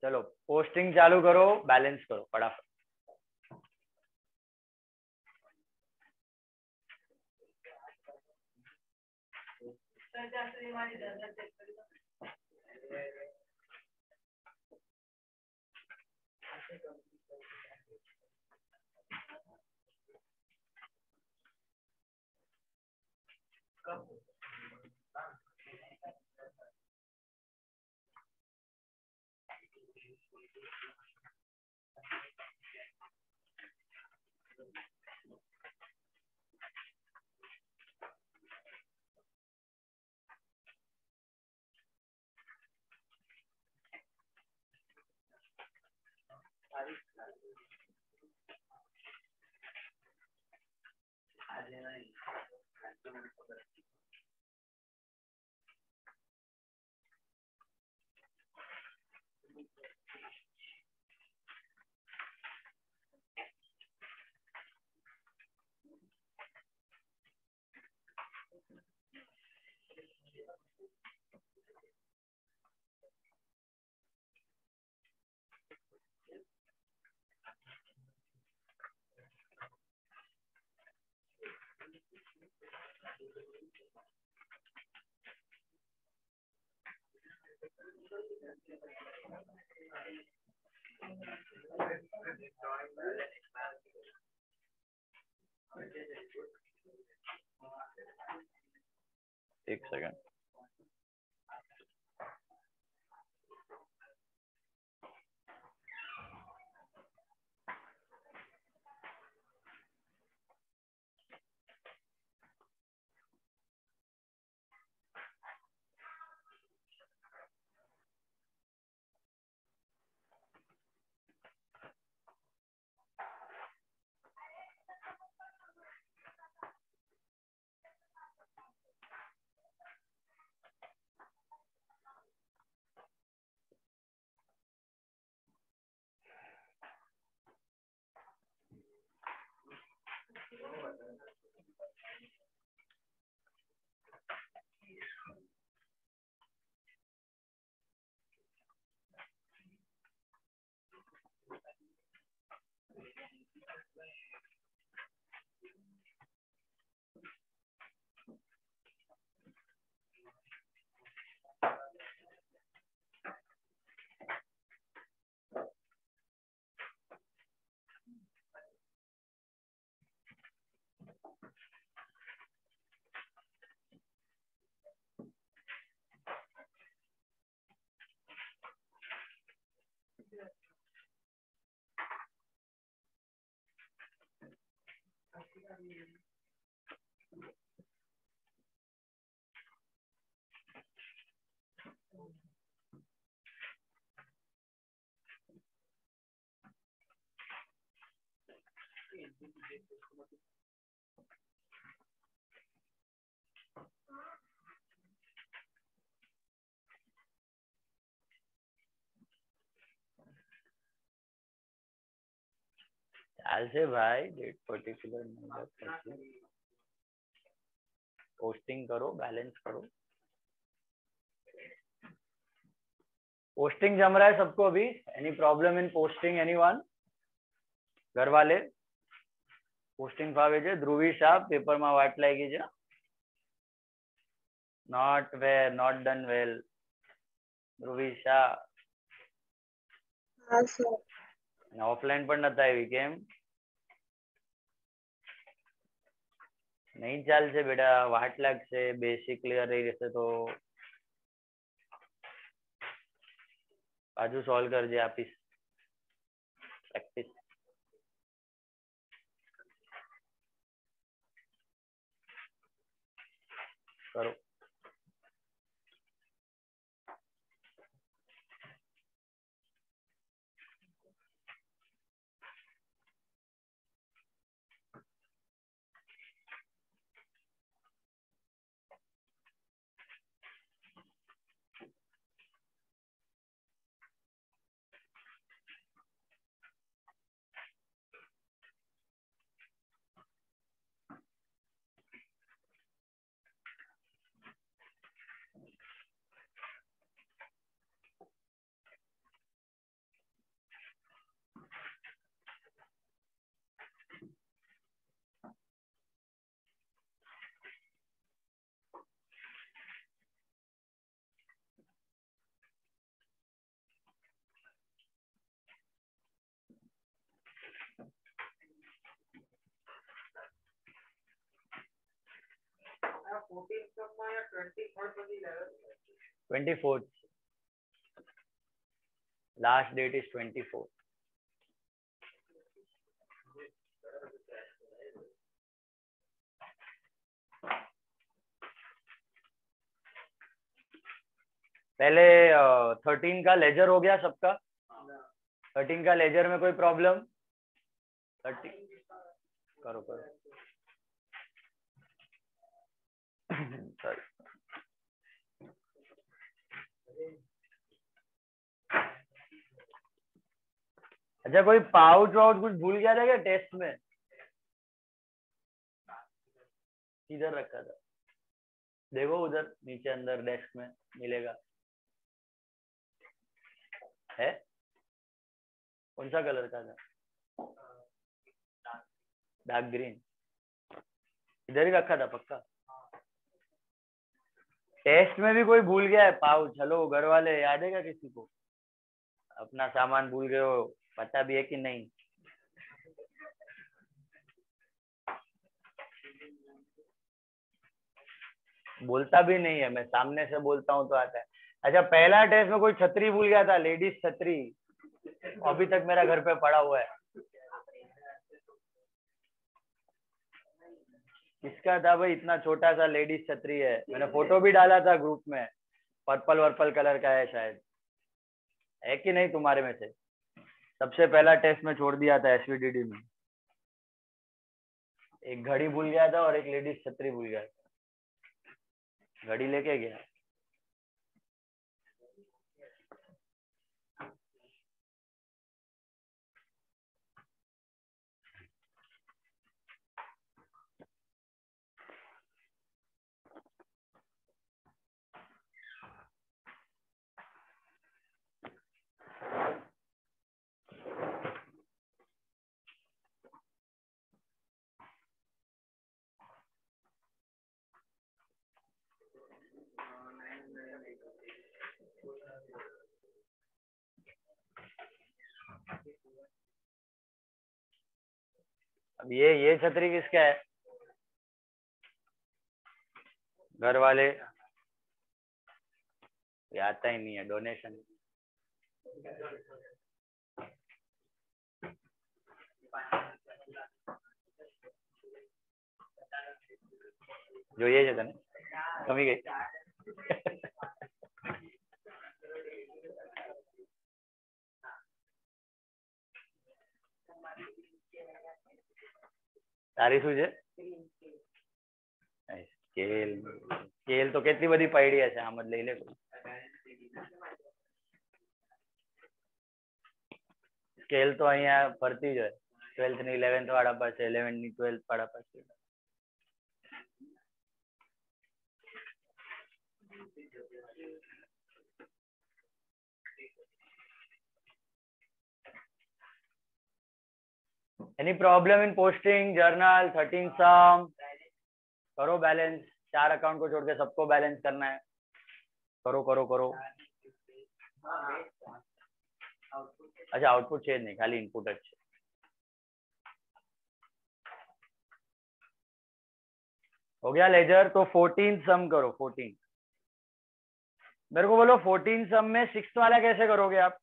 चलो पोस्टिंग चालू करो, बैलेंस करो फटाफट। एक सेकंड। चाल से भाई, डेट पर्टिकुलर पोस्टिंग करो, बैलेंस करो। पोस्टिंग जम रहा है सबको अभी? Any problem in posting anyone? घर वाले पोस्टिंग फावे છે? ધ્રુવી શાહ પેપર માં વાટ લાગી છે? not well, not done well. Dhruvi Shah हाँ सर। ऑफलाइन પણ નતા આવી કેમ? નહીં ચાલશે બેટા, વાટ લાગશે, બેસિક ક્લિયર રહી રહેશે તો પાછું સોલ્વ કરજે, આપીશ પ્રેક્ટિસ કરો. 24th. Last date is 24th. पहले 13 का लेजर हो गया सबका? 13 का लेजर में कोई प्रॉब्लम? 13 करो करो सॉरी। अच्छा, कोई पाउच वाउच कुछ भूल गया था क्या टेस्ट में? किधर रखा था? देखो उधर नीचे अंदर डेस्क में मिलेगा। है? कौन सा कलर का था? Dark green. इधर ही रखा था पक्का? टेस्ट में भी कोई भूल गया है पाउच? हेलो घर वाले, याद है क्या किसी को? अपना सामान भूल गए हो, पता भी है कि नहीं? बोलता भी नहीं है, मैं सामने से बोलता हूँ तो आता है। अच्छा, पहला टेस्ट में कोई छतरी भूल गया था, लेडीज छतरी, अभी तक मेरा घर पे पड़ा हुआ है। किसका था भाई? इतना छोटा सा लेडीज छतरी है, मैंने फोटो भी डाला था ग्रुप में। पर्पल वर्पल कलर का है शायद, है कि नहीं तुम्हारे में से? सबसे पहला टेस्ट में छोड़ दिया था एसवीडीडी में। एक घड़ी भूल गया था और एक लेडीज छतरी भूल गया था। घड़ी लेके गया। अब ये छतरी किसका है? घर वाले? ये आता ही नहीं है, डोनेशन। जो ये था ना, कमी गई। તારી શું છે? સ્કેલ સ્કેલ તો કેટલી બધી પડી હશે, આમ જ લઈ લે। સ્કેલ તો અહીંયા ફરતી જ હોય, 12th ની 11th વાળા પાસે, 11th ની 12th વાળા પાસે। Any problem in posting journal 13 sum? करो बैलेंस, 4 अकाउंट को छोड़ के सबको बैलेंस करना है। करो करो करो। अच्छा, आउटपुट चेंज नहीं, खाली इनपुट अच्छे। हो गया लेजर? तो 14 सम करो। 14 मेरे को बोलो, 14 सम में 6th वाला कैसे करोगे आप?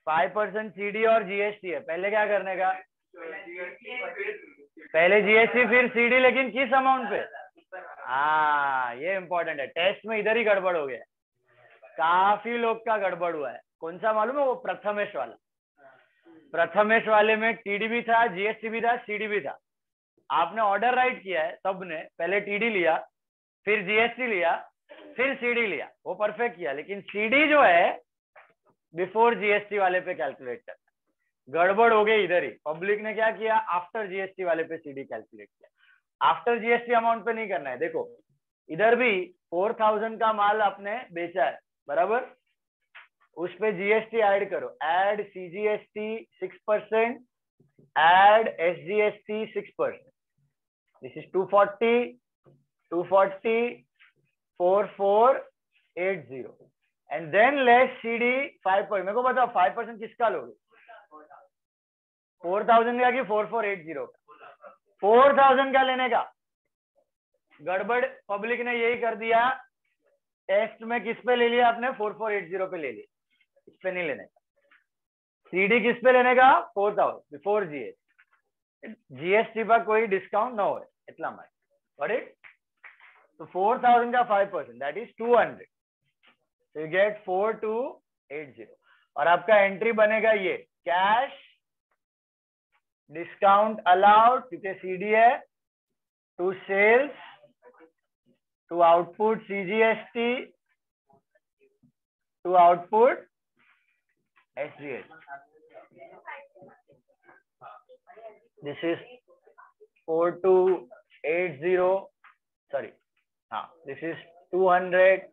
5% सीडी और जीएसटी है, पहले क्या करने का? पहले जीएसटी फिर सीडी, लेकिन किस अमाउंट पे? हाँ, ये इंपॉर्टेंट है। टेस्ट में इधर ही गड़बड़ हो गया, काफी लोग का गड़बड़ हुआ है। कौन सा मालूम है? वो प्रथमेश वाला। प्रथमेश वाले में टीडी भी था, जीएसटी भी था, सीडी भी था। आपने ऑर्डर राइट किया है, सबने पहले टीडी लिया, फिर जीएसटी लिया, फिर सीडी लिया, वो परफेक्ट किया। लेकिन सीडी जो है बिफोर जीएसटी वाले पे कैलकुलेट कर, गड़बड़ हो गई इधर ही। पब्लिक ने क्या किया? आफ्टर जीएसटी वाले पे सीडी कैलकुलेट किया। आफ्टर जीएसटी अमाउंट पे नहीं करना है। देखो इधर भी 4000 का माल आपने बेचा है, बराबर? उस पे जीएसटी ऐड करो, add CGST 6%, add SGST 6%। This is 240, 4480 and than less CD 5%। मेरे को बताओ 5% किसका लोगे? 4000 का कि 4480 का? 4000 का लेने का। गड़बड़ पब्लिक ने यही कर दिया, टेस्ट में किस पे ले लिया आपने 4480 पे ले लिया, इस पे नहीं लेने का। सीडी किस पे लेने का 4000 बिफोर जीएसटी, जीएसटी पर कोई डिस्काउंट ना हो इतना माइक गॉट इट। तो 4000 का 5% that is 200, so you get 4280 और आपका एंट्री बनेगा ये कैश डिस्काउंट अलाउड क्योंकि सीडी है, to sales, to output CGST, to output SGST. This is 4280 sorry हाँ, this is 200,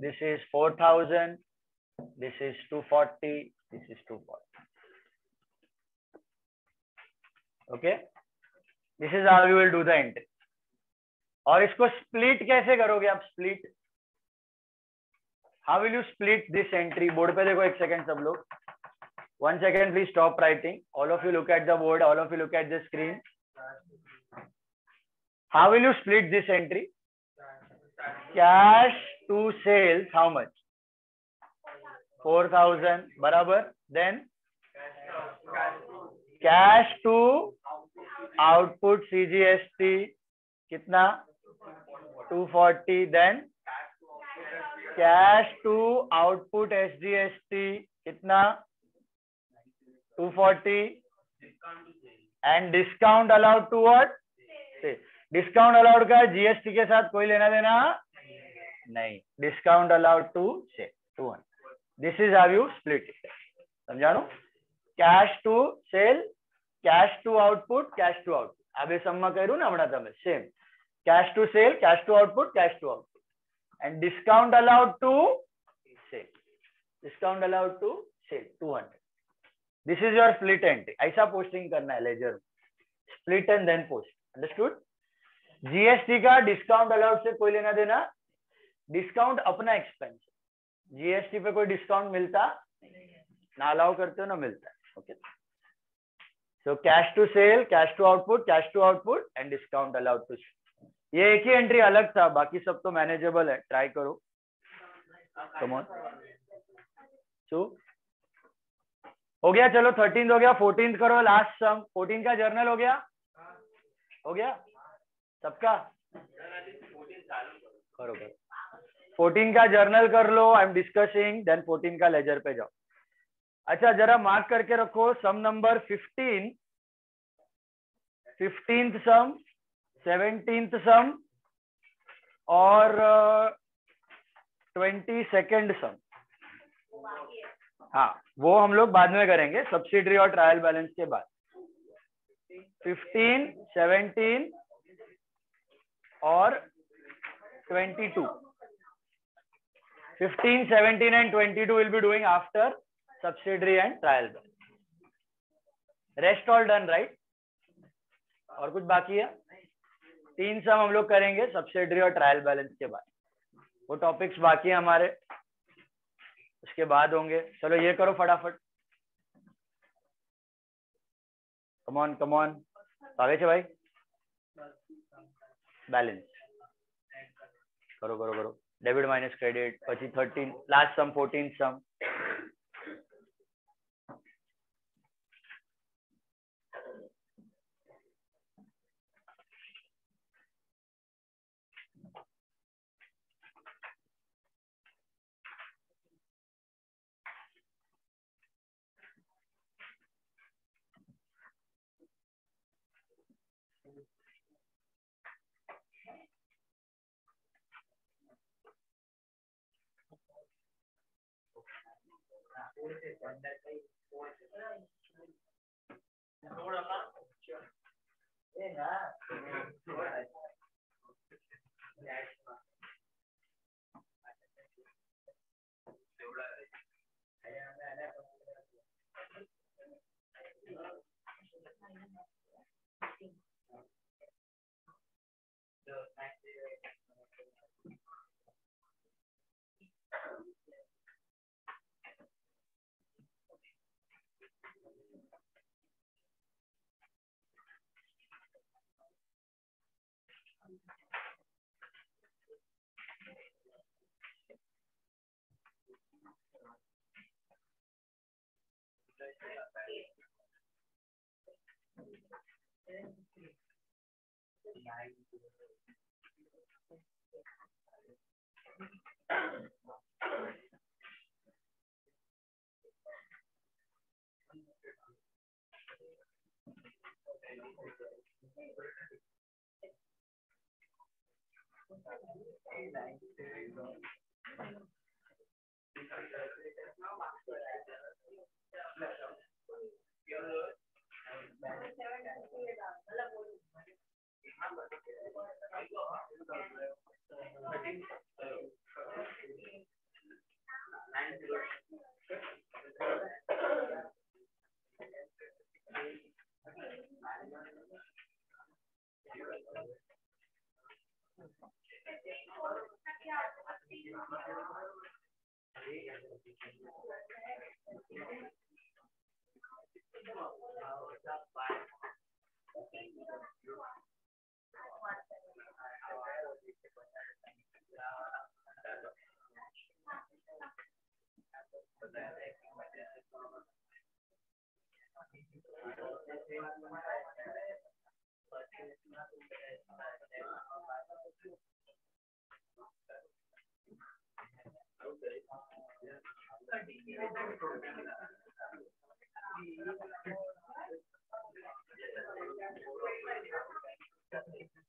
this is 4000, this is 240, this is 240. Okay, this is how you will do the entry. और इसको split कैसे करोगे आप? Split how will you split this entry? Board पे देखो एक second सब लोग, 1 second please stop writing, all of you look at the board, all of you look at the screen. How will you split this entry? Cash to sales how much? 4000 बराबर, then cash to output CGST कितना 240, then cash to output SGST कितना 240 and discount allowed to what? Discount allowed का GST के साथ कोई लेना देना नहीं, डिस्काउंट अलाउड टू से 200. This is how you split it. समझाणु? Cash to sale, cash to output, cash to output. આ બે સમમાં કર્યું ને હમણાં તમે same. Cash to sale, cash to output, cash to output and discount allowed to sale, discount allowed to sale 200. This is your split entry. ऐसा posting करना है ledger, split and then post. Understood? GST का discount allowed से कोई लेना देना, discount अपना expense. GST पे कोई डिस्काउंट मिलता ना, अलाउ करते हो ना मिलता है. Okay, so cash to sale, cash to output and discount allowed to. ये एक ही एंट्री अलग था, बाकी सब तो मैनेजेबल है. ट्राई करो. Come on. सो हो गया, चलो 13th हो गया, 14th करो लास्ट सम. 14 का जर्नल हो गया सबका? करो 14 का जर्नल कर लो. आई एम डिस्कसिंग, देन 14 का लेजर पे जाओ. अच्छा, जरा मार्क करके रखो सम नंबर 15, 15th सम, 17th सम और 22nd सम. हाँ, वो हम लोग बाद में करेंगे सब्सिडरी और ट्रायल बैलेंस के बाद. 15, 17 और 22. 15, 17 and 22 will be doing after subsidiary and trial balance. Rest all done, right? और कुछ बाकी है? 3 सम हम लोग करेंगे सब्सिडरी और ट्रायल बैलेंस के बाद. वो टॉपिक्स बाकी है हमारे, उसके बाद होंगे. चलो ये करो फटाफट. कम ऑन आगे से भाई. बैलेंस करो. डेबिट माइनस क्रेडिट, પછી 13 लास्ट सम, 14 सम.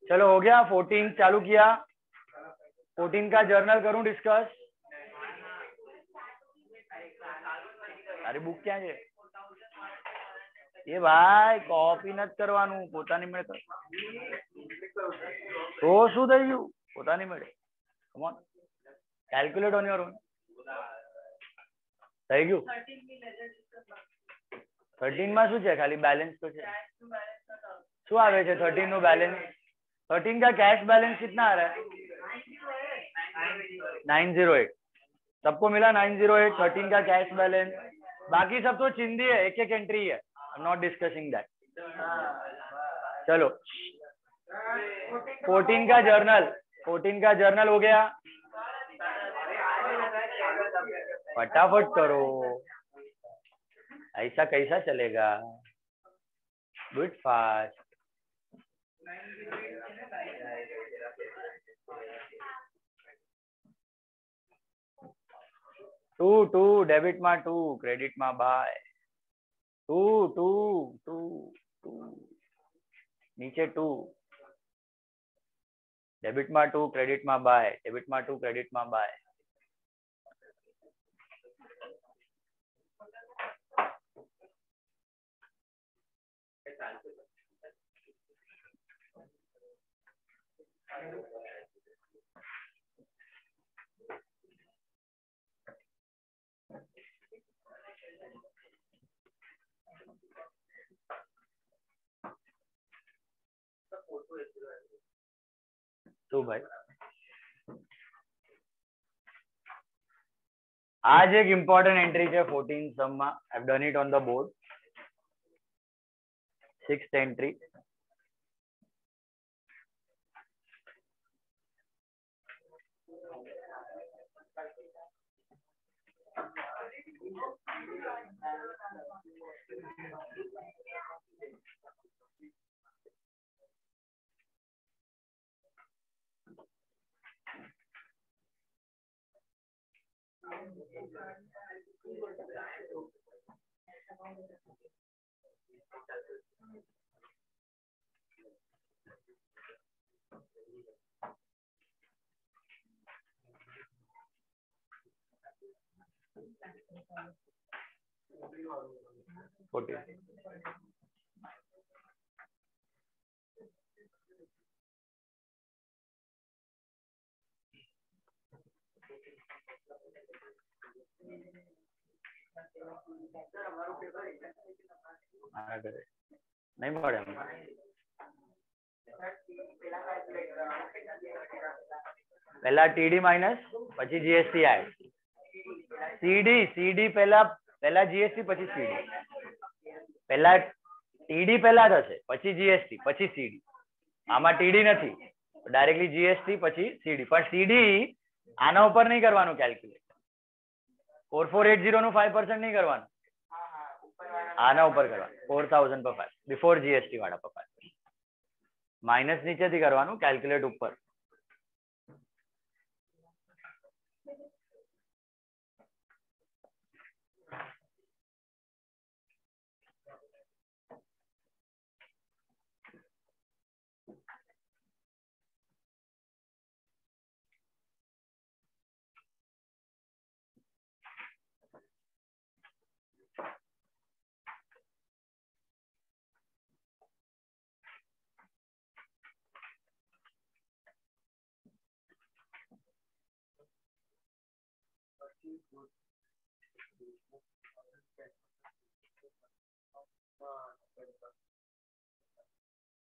चलो हो गया। 14 चालू किया। 14 का जर्नल करूं डिस्कस? अरे बुक क्या है ये भाई? कॉपी नत करवानू, પોતાની મેળે કર તો શું થઈ ગયું? પોતાની મેળે. Come on, calculate on your own. થઈ ગયું? 13 માં શું છે? ખાલી બેલેન્સ તો છે. શું આવે છે 13 નું बैलेंस? 13 का कैश बैलेंस कितना आ रहा है? 908। सबको मिला 908? 13 का कैश बैलेंस। बाकी सब तो चिंदी है, एक एक एंट्री है। I am not discussing that. चलो 14 का जर्नल, 14 का जर्नल हो गया। फटाफट करो, ऐसा कैसा चलेगा? Good fast. टू डेबिट में 2, क्रेडिट में बाय। टू नीचे 2, डेबिट में 2, क्रेडिट में बाय। डेबिट में 2, क्रेडिट में बाय। तो भाई आज एक इम्पोर्टेंट एंट्री है 14 सम में। I have done it on the board. 6th entry. नहीं पड़े पहला टीडी माइनस पची जीएसटी ऐड। सीडी पहला जीएसटी पची सीडी। पहला टीडी पहला थशे पची जीएसटी पची सीडी। आमा टीडी नहीं, डायरेक्टली जीएसटी पची सीडी। पर सीडी आना ऊपर नहीं करवानुं कैल्क्युलेट। 4480 નું 5% नहीं करवानुं। આના ઉપર કરવાનું 4000 પર 5 બિફોર જીએસટી વાળા પર 5 માઇનસ નીચેથી કરવાનું કેલ્ક્યુલેટ ઉપર.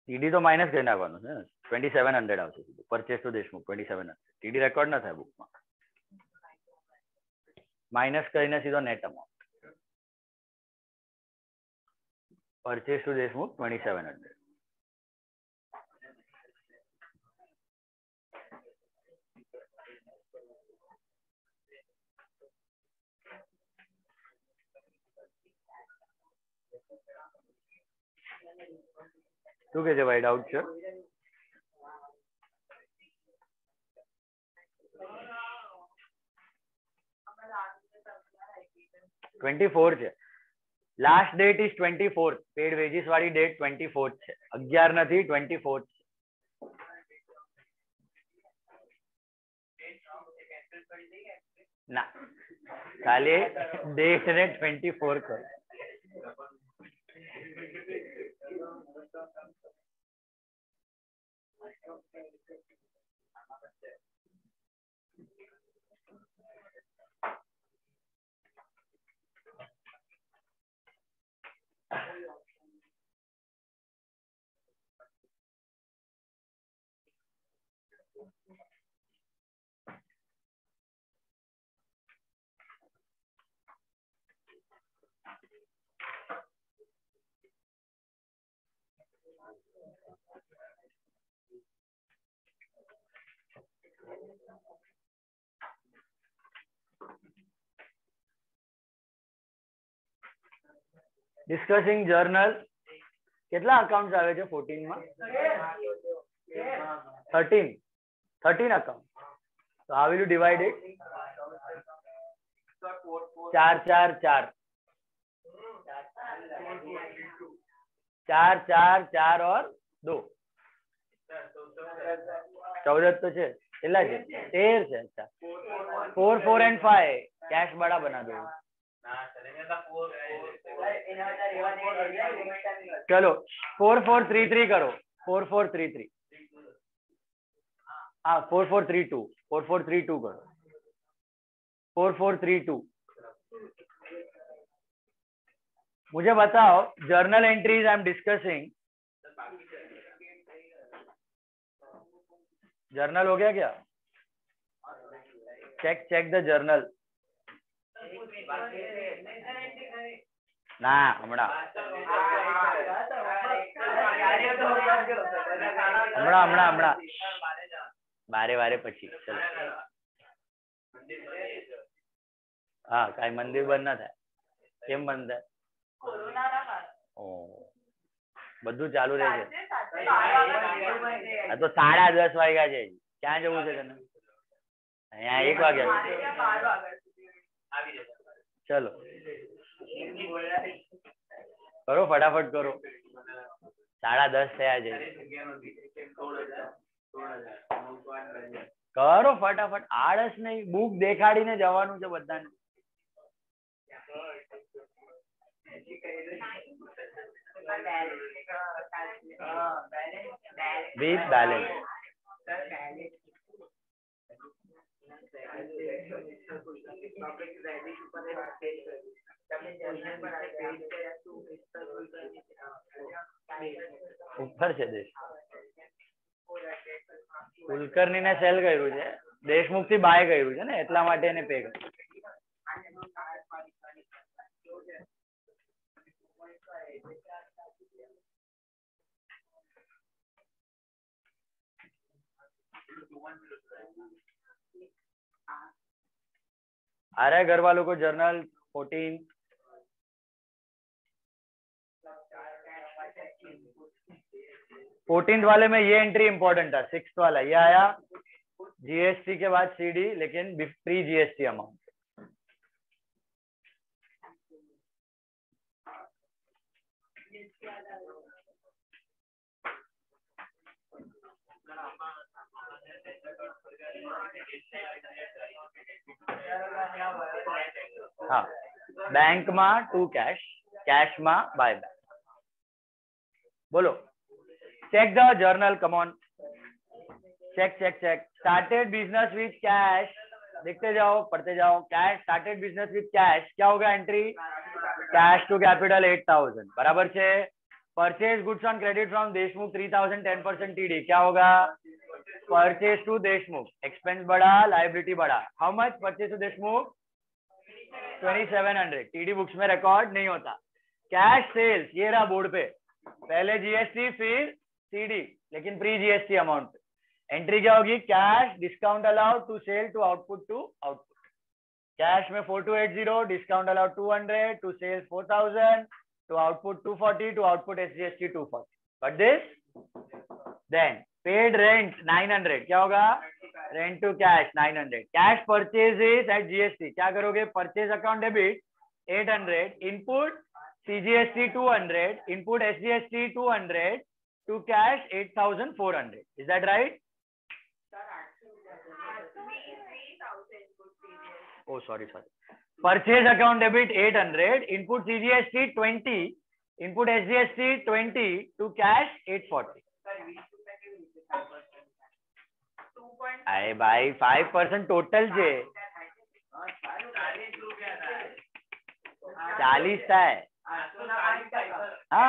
ટીડી તો માઇનસ કરી નાખવાનું છે. 2700 આવશે purchase to Deshmukh 2700. TD record ના થાય બુકમાં. માઇનસ કરીને સીધો net amount. Purchase to Deshmukh 2700. શું કે છે ભાઈ, ડાઉટ છે? $24 છે. Last date is 24. Paid wages વાળી ડેટ 24 છે. 11 નથી, 24 છે. ના, ખાલી ડેટ ને 24 કરો. Discussing journal. કેટલા અકાઉન્ટ આવે છે 14 માં? 13 અકાઉન્ટ. તો how will you divide it? 4 4 4 4 4 4 और 2 14 तो છે. કેટલા છે? 13 છે. अच्छा 4 4 and 5 कैश बड़ा बना दो. चलो 4 4 3 3 करो. 4 4 3 3. हाँ 4 4 3 2. 4 4 3 2 करो. 4 4 3 2. मुझे बताओ journal entries I am discussing. Journal हो गया क्या? Check the journal. ના હમણાં વારે વારે પછી. ચલો હા, કાંઈ મંદિર બંધ ના થાય. કેમ બંધ થાય? બધું ચાલુ રહે છે. આ તો 10:30 વાગ્યા છે. ક્યાં જવું છે તને? અહીંયા 1 વાગ્યા. चलो करो फटाफट करो. 10:30 થયા છે. કરો ફટાફટ. આળસ નહીં. બુક દેખાડીને જવાનું છે બધાને. With balance. ઉપર છે દેશ. કુલકર્ણી ને સેલ કર્યું છે. દેશમુખ થી બાય કર્યું છે ને, એટલા માટે એને પે કર્યું. आ रहा है घर वालों को जर्नल 14? 14th वाले में ये एंट्री इंपॉर्टेंट था, 6th वाला ये आया जीएसटी के बाद सीडी, लेकिन प्री जीएसटी अमाउंट। हाँ, बैंक में टू कैश, कैश में बाय बैक। बोलो, check the journal, come on, check check check. Started business with cash, देखते जाओ पढ़ते जाओ। Cash, started business with cash, क्या होगा एंट्री? कैश टू कैपिटल 8000 बराबर छे। Purchase goods on credit from Deshmukh 3000, 10% TD, क्या होगा? परचेज टू देशमुख, एक्सपेंस बढ़ा, लायबिलिटी बढ़ा। How much purchase to Deshmukh? 2700। TD books में रिकॉर्ड नहीं होता। कैश सेल्स, ये रहा बोर्ड पे, पहले जीएसटी फिर सीडी, लेकिन प्री जीएसटी अमाउंट। एंट्री क्या होगी? Cash discount allowed to sale to output to output. Cash में 4280, discount allowed 200 to sale 4000 to output 240 to output SGST 240। But this then paid rent 900, क्या होगा? Rent to cash 900। Cash purchases at GST, क्या करोगे? Purchase account debit 800, input CGST 200, input SGST 200 to cash 8400। Is that right? Oh, sorry. Purchase account debit 800, input CGST 20, input SGST 20 to cash 840. अरे भाई 5% total છે, 40 થાય। હા,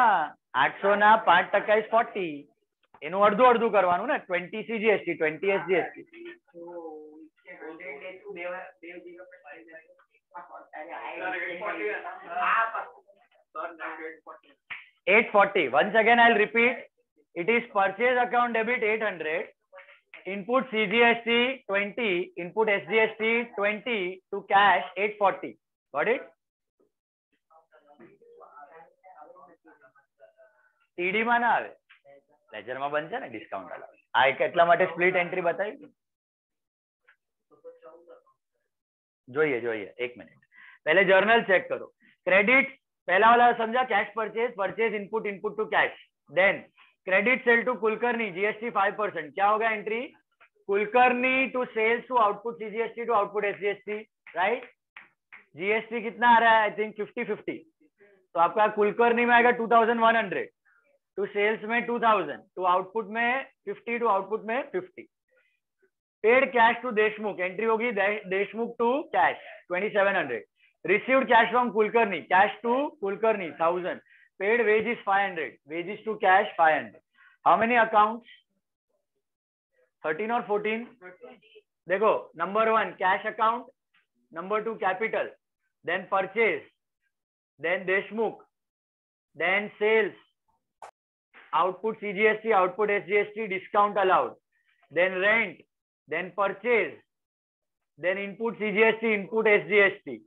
800 ના 5% is 40, એનું અડધું અડધું કરવાનું ને, 20 CGST 20 SGST। 840. Once again I'll repeat, it is purchase account debit 800, input CGST 20, input SGST 20 to cash 840. Got it? TD માં ના આવે, લેજર માં બનશે ને ડિસ્કાઉન્ટ અલાઉડ। આ કેટલા માટે સ્પ્લિટ એન્ટ્રી બતાવી? જોઈએ જોઈએ, એક મિનિટ, पहले जर्नल चेक करो। क्रेडिट पहला वाला समझा, cash purchase, purchase input, input to cash. Then credit sale to Kulkarni GST 5%, क्या होगा entry? Kulkarni to sales to output CGST to output SGST, right? GST कितना आ रहा है? आई थिंक 50-50, तो आपका कुलकर्णी में आएगा 2100, टू सेल्स में 2000, टू आउटपुट में 50, टू आउटपुट में 50। Paid cash to Deshmukh, entry होगी Deshmukh to cash 2700। Received cash from Kulkarni, cash to Kulkarni 1000, paid wages 500, wages to cash 500. How many accounts? 13 or 14? देखो, number 1 cash account, number 2 capital, then purchase, then Deshmukh, then sales, output CGST, output SGST, discount allowed, then rent, then purchase, then input CGST, input SGST,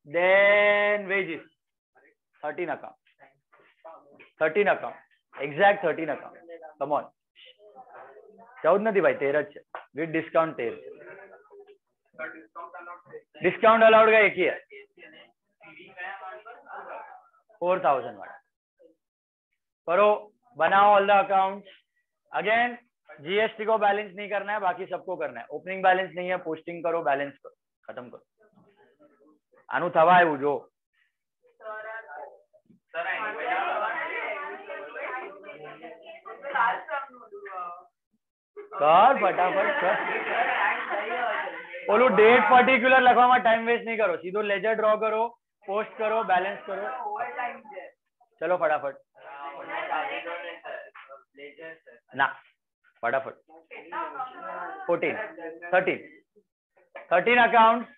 then wages। 13 account, 13 account, exact 13 account। Come on, 14 નથી ભાઈ, 13 જ છે, with discount 13 છે। discount allowed का एक ही है, 4000 वाला। करो, बनाओ all the accounts। Again GST को बैलेंस नहीं करना है, बाकी सबको करना है। ओपनिंग बैलेंस नहीं है, पोस्टिंग करो, बैलेंस करो, खत्म करो। आनु थवा आव्યું જો कर फटाफट कर। बोलो डेट पर्टिकुलर લખવામાં टाइम वेस्ट नहीं करो, सीधो लेजर ड्रॉ करो, पोस्ट करो, बैलेंस करो। चलो फटाफट ना, फटाफट। 13 अकाउंट्स,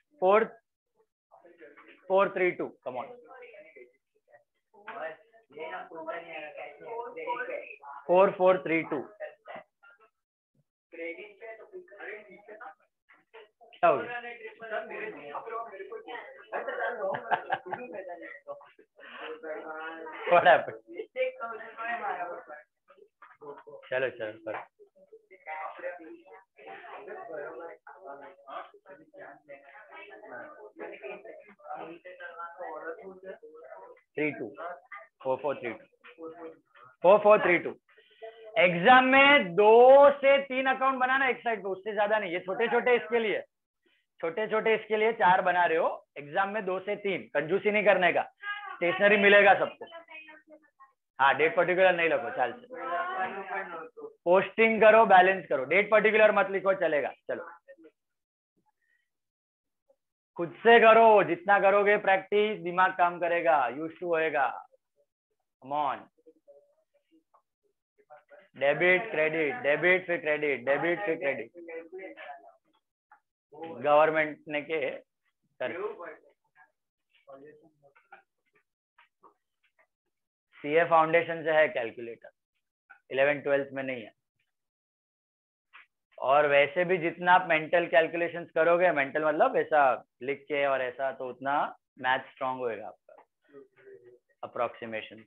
432, come on। 4432 क्या हो गया? What happened? चलो चलो करो. 3-2 4-4-3-2 एग्जाम में 2 से 3 अकाउंट बनाना एक साइड पे, उससे ज्यादा नहीं. ये छोटे छोटे इसके लिए, छोटे छोटे इसके लिए 4 बना रहे हो. एग्जाम में 2 से 3, कंजूसी नहीं करने का. स्टेशनरी मिलेगा सबको. हाँ, डेट पर्टिकुलर नहीं लिखो, चल. पोस्टिंग करो, बैलेंस करो, डेट पर्टिकुलर मत लिखो, चलेगा. चलो खुद से करो. जितना करोगे प्रैक्टिस, दिमाग काम करेगा, यूज टू होएगा. Come on. Debit credit, debit फिर क्रेडिट, डेबिट फिर क्रेडिट. गवर्नमेंट ने के सीए फाउंडेशन से है कैलकुलेटर, 11th-12th में नहीं है. और वैसे भी जितना आप मेंटल कैलकुलेशंस करोगे, मेंटल मतलब ऐसा लिख के और ऐसा, तो उतना मैथ स्ट्रांग होएगा आपका. Approximation.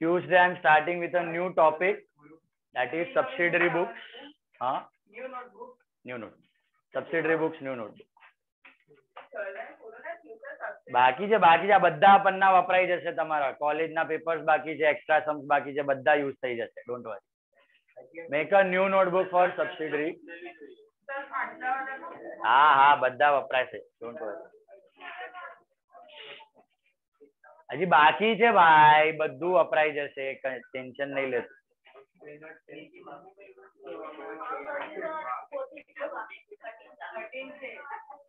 Tuesday I am starting with a new topic, that is subsidiary books. हाँ, new notebook. Subsidiary books, new notebook. બાકી છે બધા પન્ના વપરાઈ જશે તમારા. કોલેજના પેપર્સ બાકી છે, એક્સ્ટ્રા सम्स બાકી છે, બધા યુઝ થઈ જશે. Don't worry. Make a new notebook for subsidiary. હા હા, બધા વપરાશે. Don't worry. હજી બાકી છે ભાઈ, બધું વપરાઈ જશે, ટેન્શન નહીં લેતું.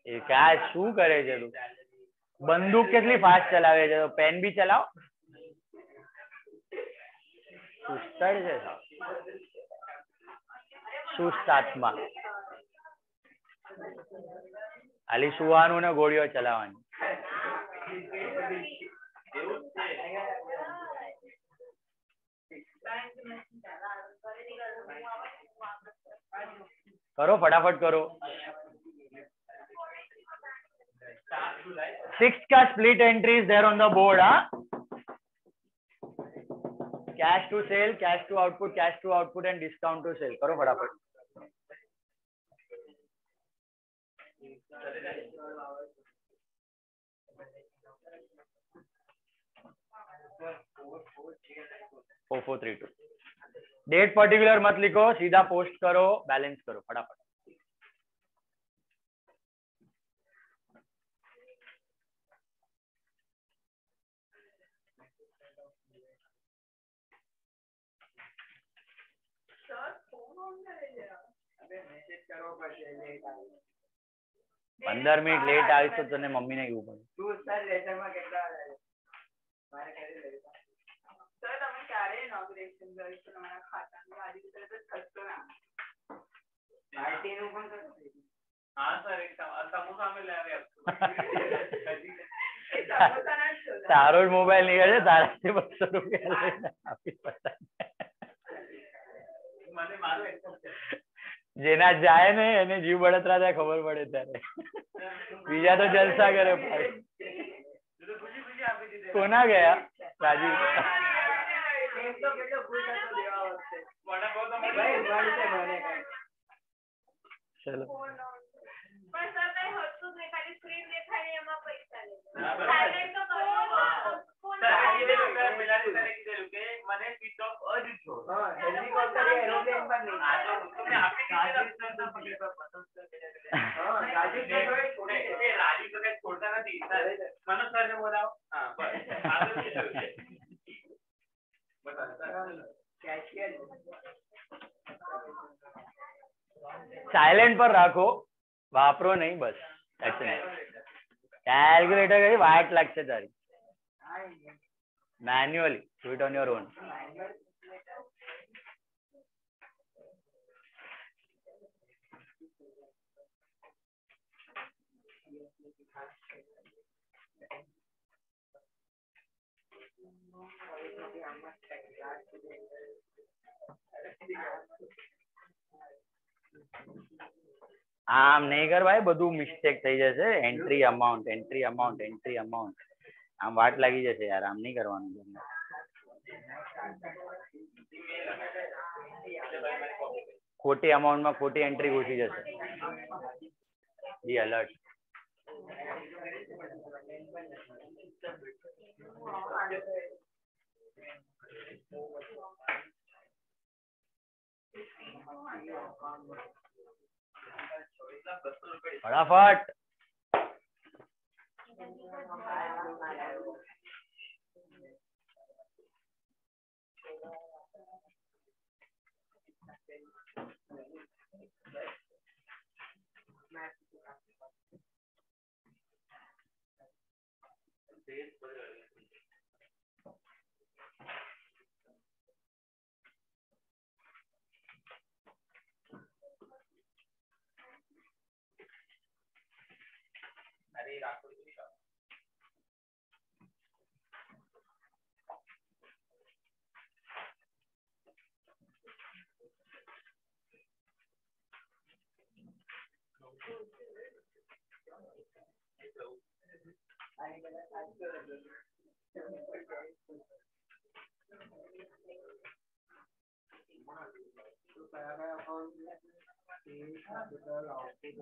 એ ક્યાં શું કરે છે તું? બંદૂક કેટલી ફાસ્ટ ચલાવે છે? પેન બી ચલાવ. સુસ્તર છે, સુસ્ત આત્મા. ખાલી સુવાનું ને ગોળીઓ ચલાવવાની. करो फटाफट करो. 6th का split entry is there on the board. Cash to sale, cash to output and discount to sale. करो फटाफट. डेट पर्टिकुलर मत लिखो, सीधा पोस्ट करो, बैलेंस करो फटाफट. पंदर मिनट लेट आवीस तो तने मम्मी ने क्यों बोल. તારો જ મોબાઈલ નીકળે, તારાથી 200 રૂપિયા લઈને આપી પતા. જેના જાય ને એને જીવ બળતરા થાય, ખબર પડે ત્યારે. બીજા તો જલસા કરે ભાઈ. કોના ગયા? રાજીવ. ચલો साइलेंट पर રાખો, વાપરો નહીં બસ. कैलकुलेटर કરી વાટ લાગશે તારી. Manually do it on your own. આમ નહીં કર ભાઈ, બધું મિસ્ટેક થઈ જશે. Entry amount, entry amount, entry amount, આમ વાટ લાગી જશે યાર. આમ નહીં કરવાનું તમને. ખોટી અમાઉન્ટમાં ખોટી એન્ટ્રી ઘૂસી જશે. બી અલર્ટ. फटाफट.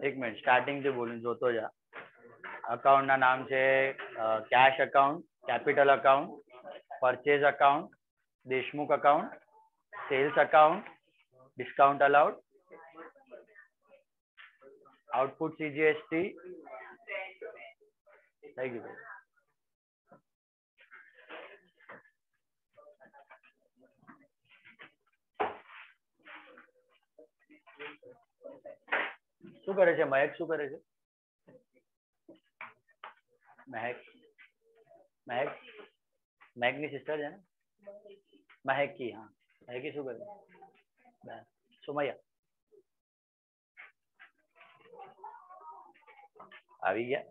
एक मिनट, स्टार्टिंग से बोलूं જોતો જા. અકાઉન્ટ ના નામ છે cash account, capital account, purchase account, Deshmukh account, sales account, discount allowed, output CGST. થઈ ગયું. શું કરે છે મહેક? શું કરે છે મહેક? મહેક મહેકની સિસ્ટર છે ને મહેકી? હા, મહેકી શું કરે? સુમૈયા આવી ગયા.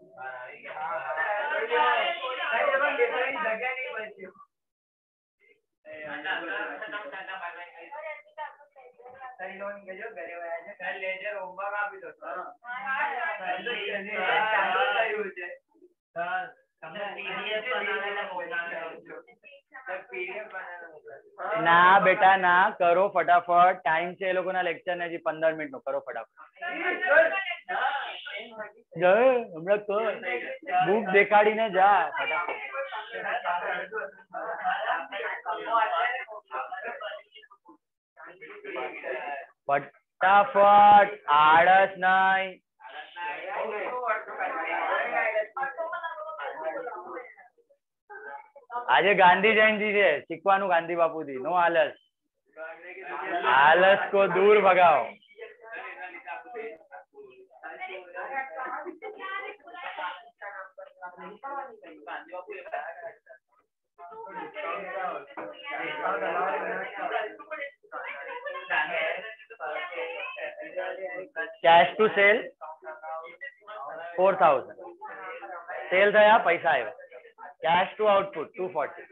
ના બેટા ના, કરો ફટાફટ. ટાઈમ છે એ લોકોના લેક્ચર ને, હજી 15 મિનિટ નો. કરો ફટાફટ. હમણાં કર, બુક દેખાડીને જા ફટાફટ. ફટાફટ, આળસ નહીં. આજે ગાંધી જયંતિ છે, શીખવાનું ગાંધી બાપુથી. નો આલસ. आलस को दूर भगाओ. Cash to sale 4000. सेल થયા, પૈસા આવ્યા. Cash to output 240.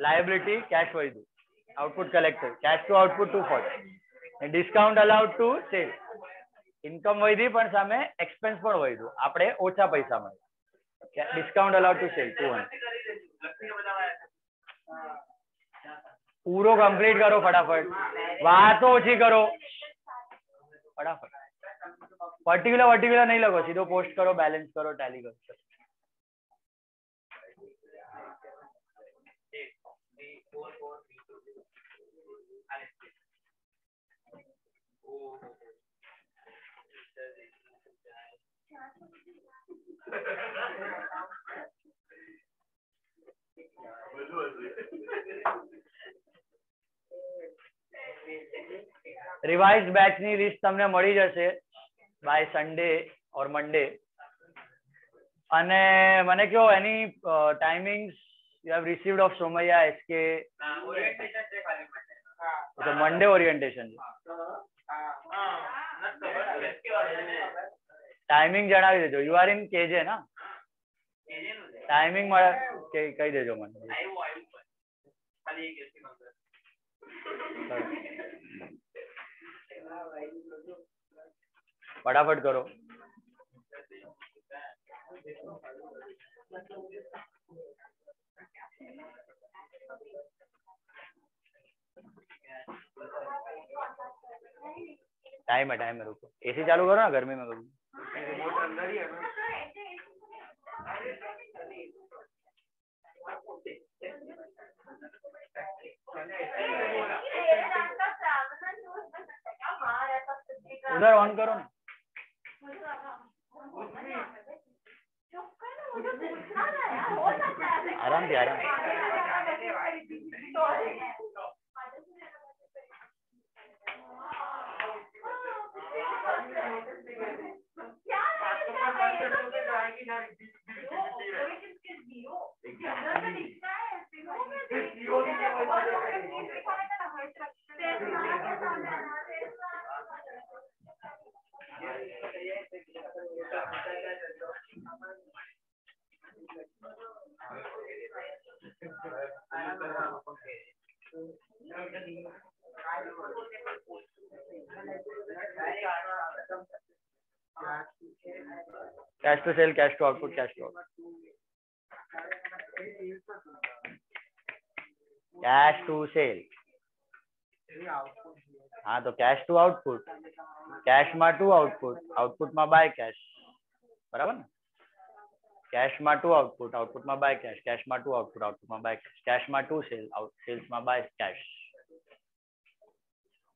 Liability cash वैधु. Output collected. Cash to output 240. Discount allowed to sale. Income वैधी पण सामे एक्सपेन्स पण वैधु. આપણે ઓછા પૈસા મળે. Discount allowed to sale 200. पूरो कंप्लीट करो फटाफट. वातो ओછી करो फटाफट. पर्टिक्युलर नहीं लगो, सीधो पोस्ट करो, बैलेंस करो, टैली करो. રિવાઇઝ બેચ ની લિસ્ટ તમને મળી જશે બાય સન્ડે ઓર મંડે. અને મને કહો એની timings you have received of Somaiya SK. તો મંડે ઓરિએન્ટેશન છે. ટાઈમિંગ જણાવી દેજો. યુ આર ઇન કેજે ના? ટાઈમિંગ કહી દેજો મને. फटाफट करो। टाइम है रुको। एसी चालू करो ना, गर्मी में कभी। रिमोट अंदर ही है ना। उधर ऑन करो ना। आराम से आराम। Cash to sale, cash to output, cash to output, cash to sale. हाँ तो कैश टू आउटपुट, कैश માં ટુ આઉટપુટ, આઉટપુટમાં બાય કેશ, બરાબર ને? કેશમાં ટુ આઉટપુટ, આઉટપુટમાં બાય કેશ, કેશમાં ટુ આઉટપુટ, આઉટપુટમાં બાય કેશ, કેશમાં ટુ સેલ, સેલ્સમાં by cash.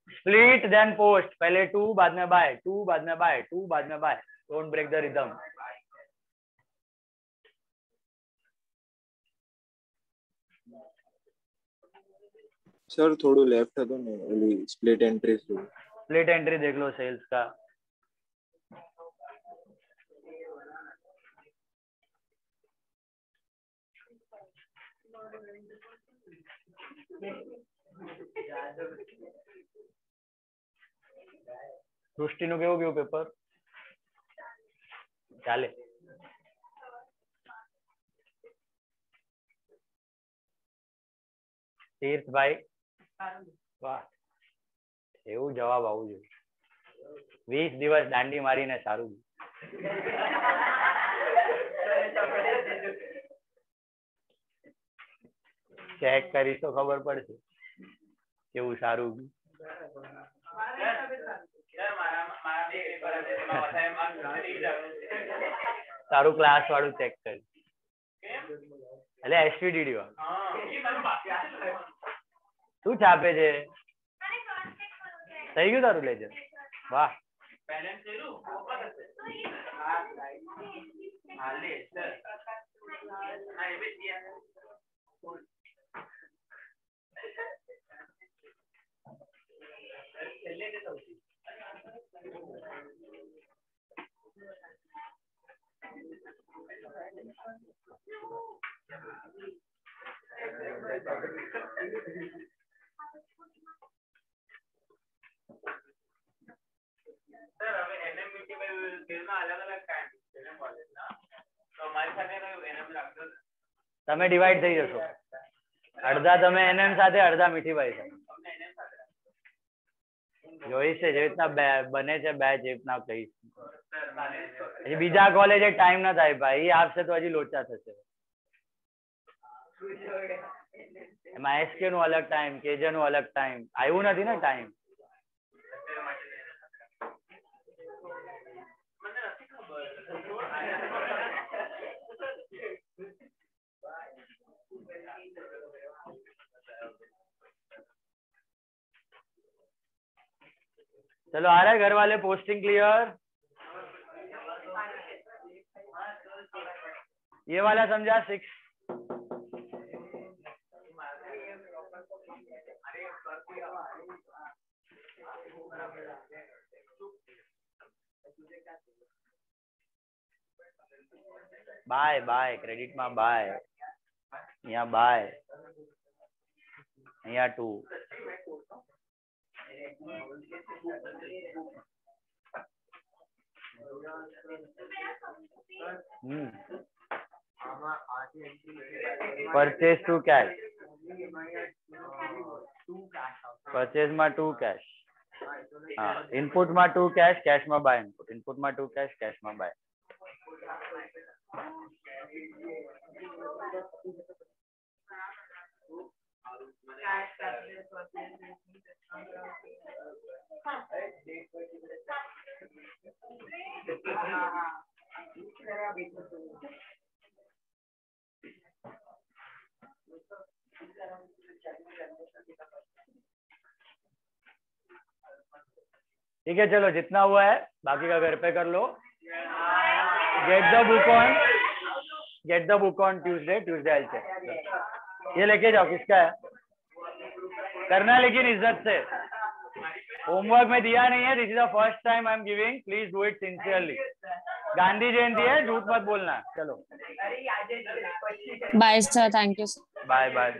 Split then post, पहले टू बाद में बाय, टू बाद में बाय, टू बाद में by. Don't break the rhythm. Sir थोड़ो लेफ्ट હતો ને ઓલી સ્પ્લિટ એન્ટ્રી શું? स्प्लिट एंट्री देख लो सेल्स का। સૃષ્ટિનું કેવું ગયું પેપર? ચાલે? તીર્થભાઈ વાહ, એવું જવાબ આવું જોઈએ। 20 દિવસ દાંડી મારીને સારું। ચેક કરીશ તો ખબર પડશે કેવું સારું। તારું ક્લાસ વાળું ચેક કરી, એટલે એસટીડીડી વાળું શું છાપે છે? થઈ ગયું તારું લેજર? વાહ। તમે ડિવાઈડ થઈ જશો, અડધા તમે એનએમ સાથે, અડધા મીઠીભાઈ સાથે। જોઈશ જેવી રીતના બને છે બેચ, એ રીતના કહીશ। હજી બીજા કોલેજે ટાઈમ ના થાય ભાઈ, એ આપશે તો હજી લોચા થશે। એમાં એસકે નું અલગ ટાઈમ, કેજે નું અલગ ટાઈમ, આવ્યું નથી ને ટાઈમ। चलो आ रहा है घर वाले? Posting clear? ये वाला समझा? 6 बाय बाय, क्रेडिट में बाय, यहाँ बाय, यहाँ 2। परचेज टू कैश, परचेज में 2 कैश, हाँ इनपुट में 2 कैश, कैश में बाय इनपुट, इनपुट में 2 कैश, कैश में बाय। ठीक है, चलो जितना हुआ है बाकी का घर पे कर लो। Get the book on Tuesday I check. ये लेके जाओ, किसका है? करना है लेकिन इज्जत से। होमवर्क में दिया नहीं है, this is the first time I am giving, please do it sincerely. Gandhi Jayanti है, झूठ मत बोलना। चलो bye sir, thank you sir. Bye bye.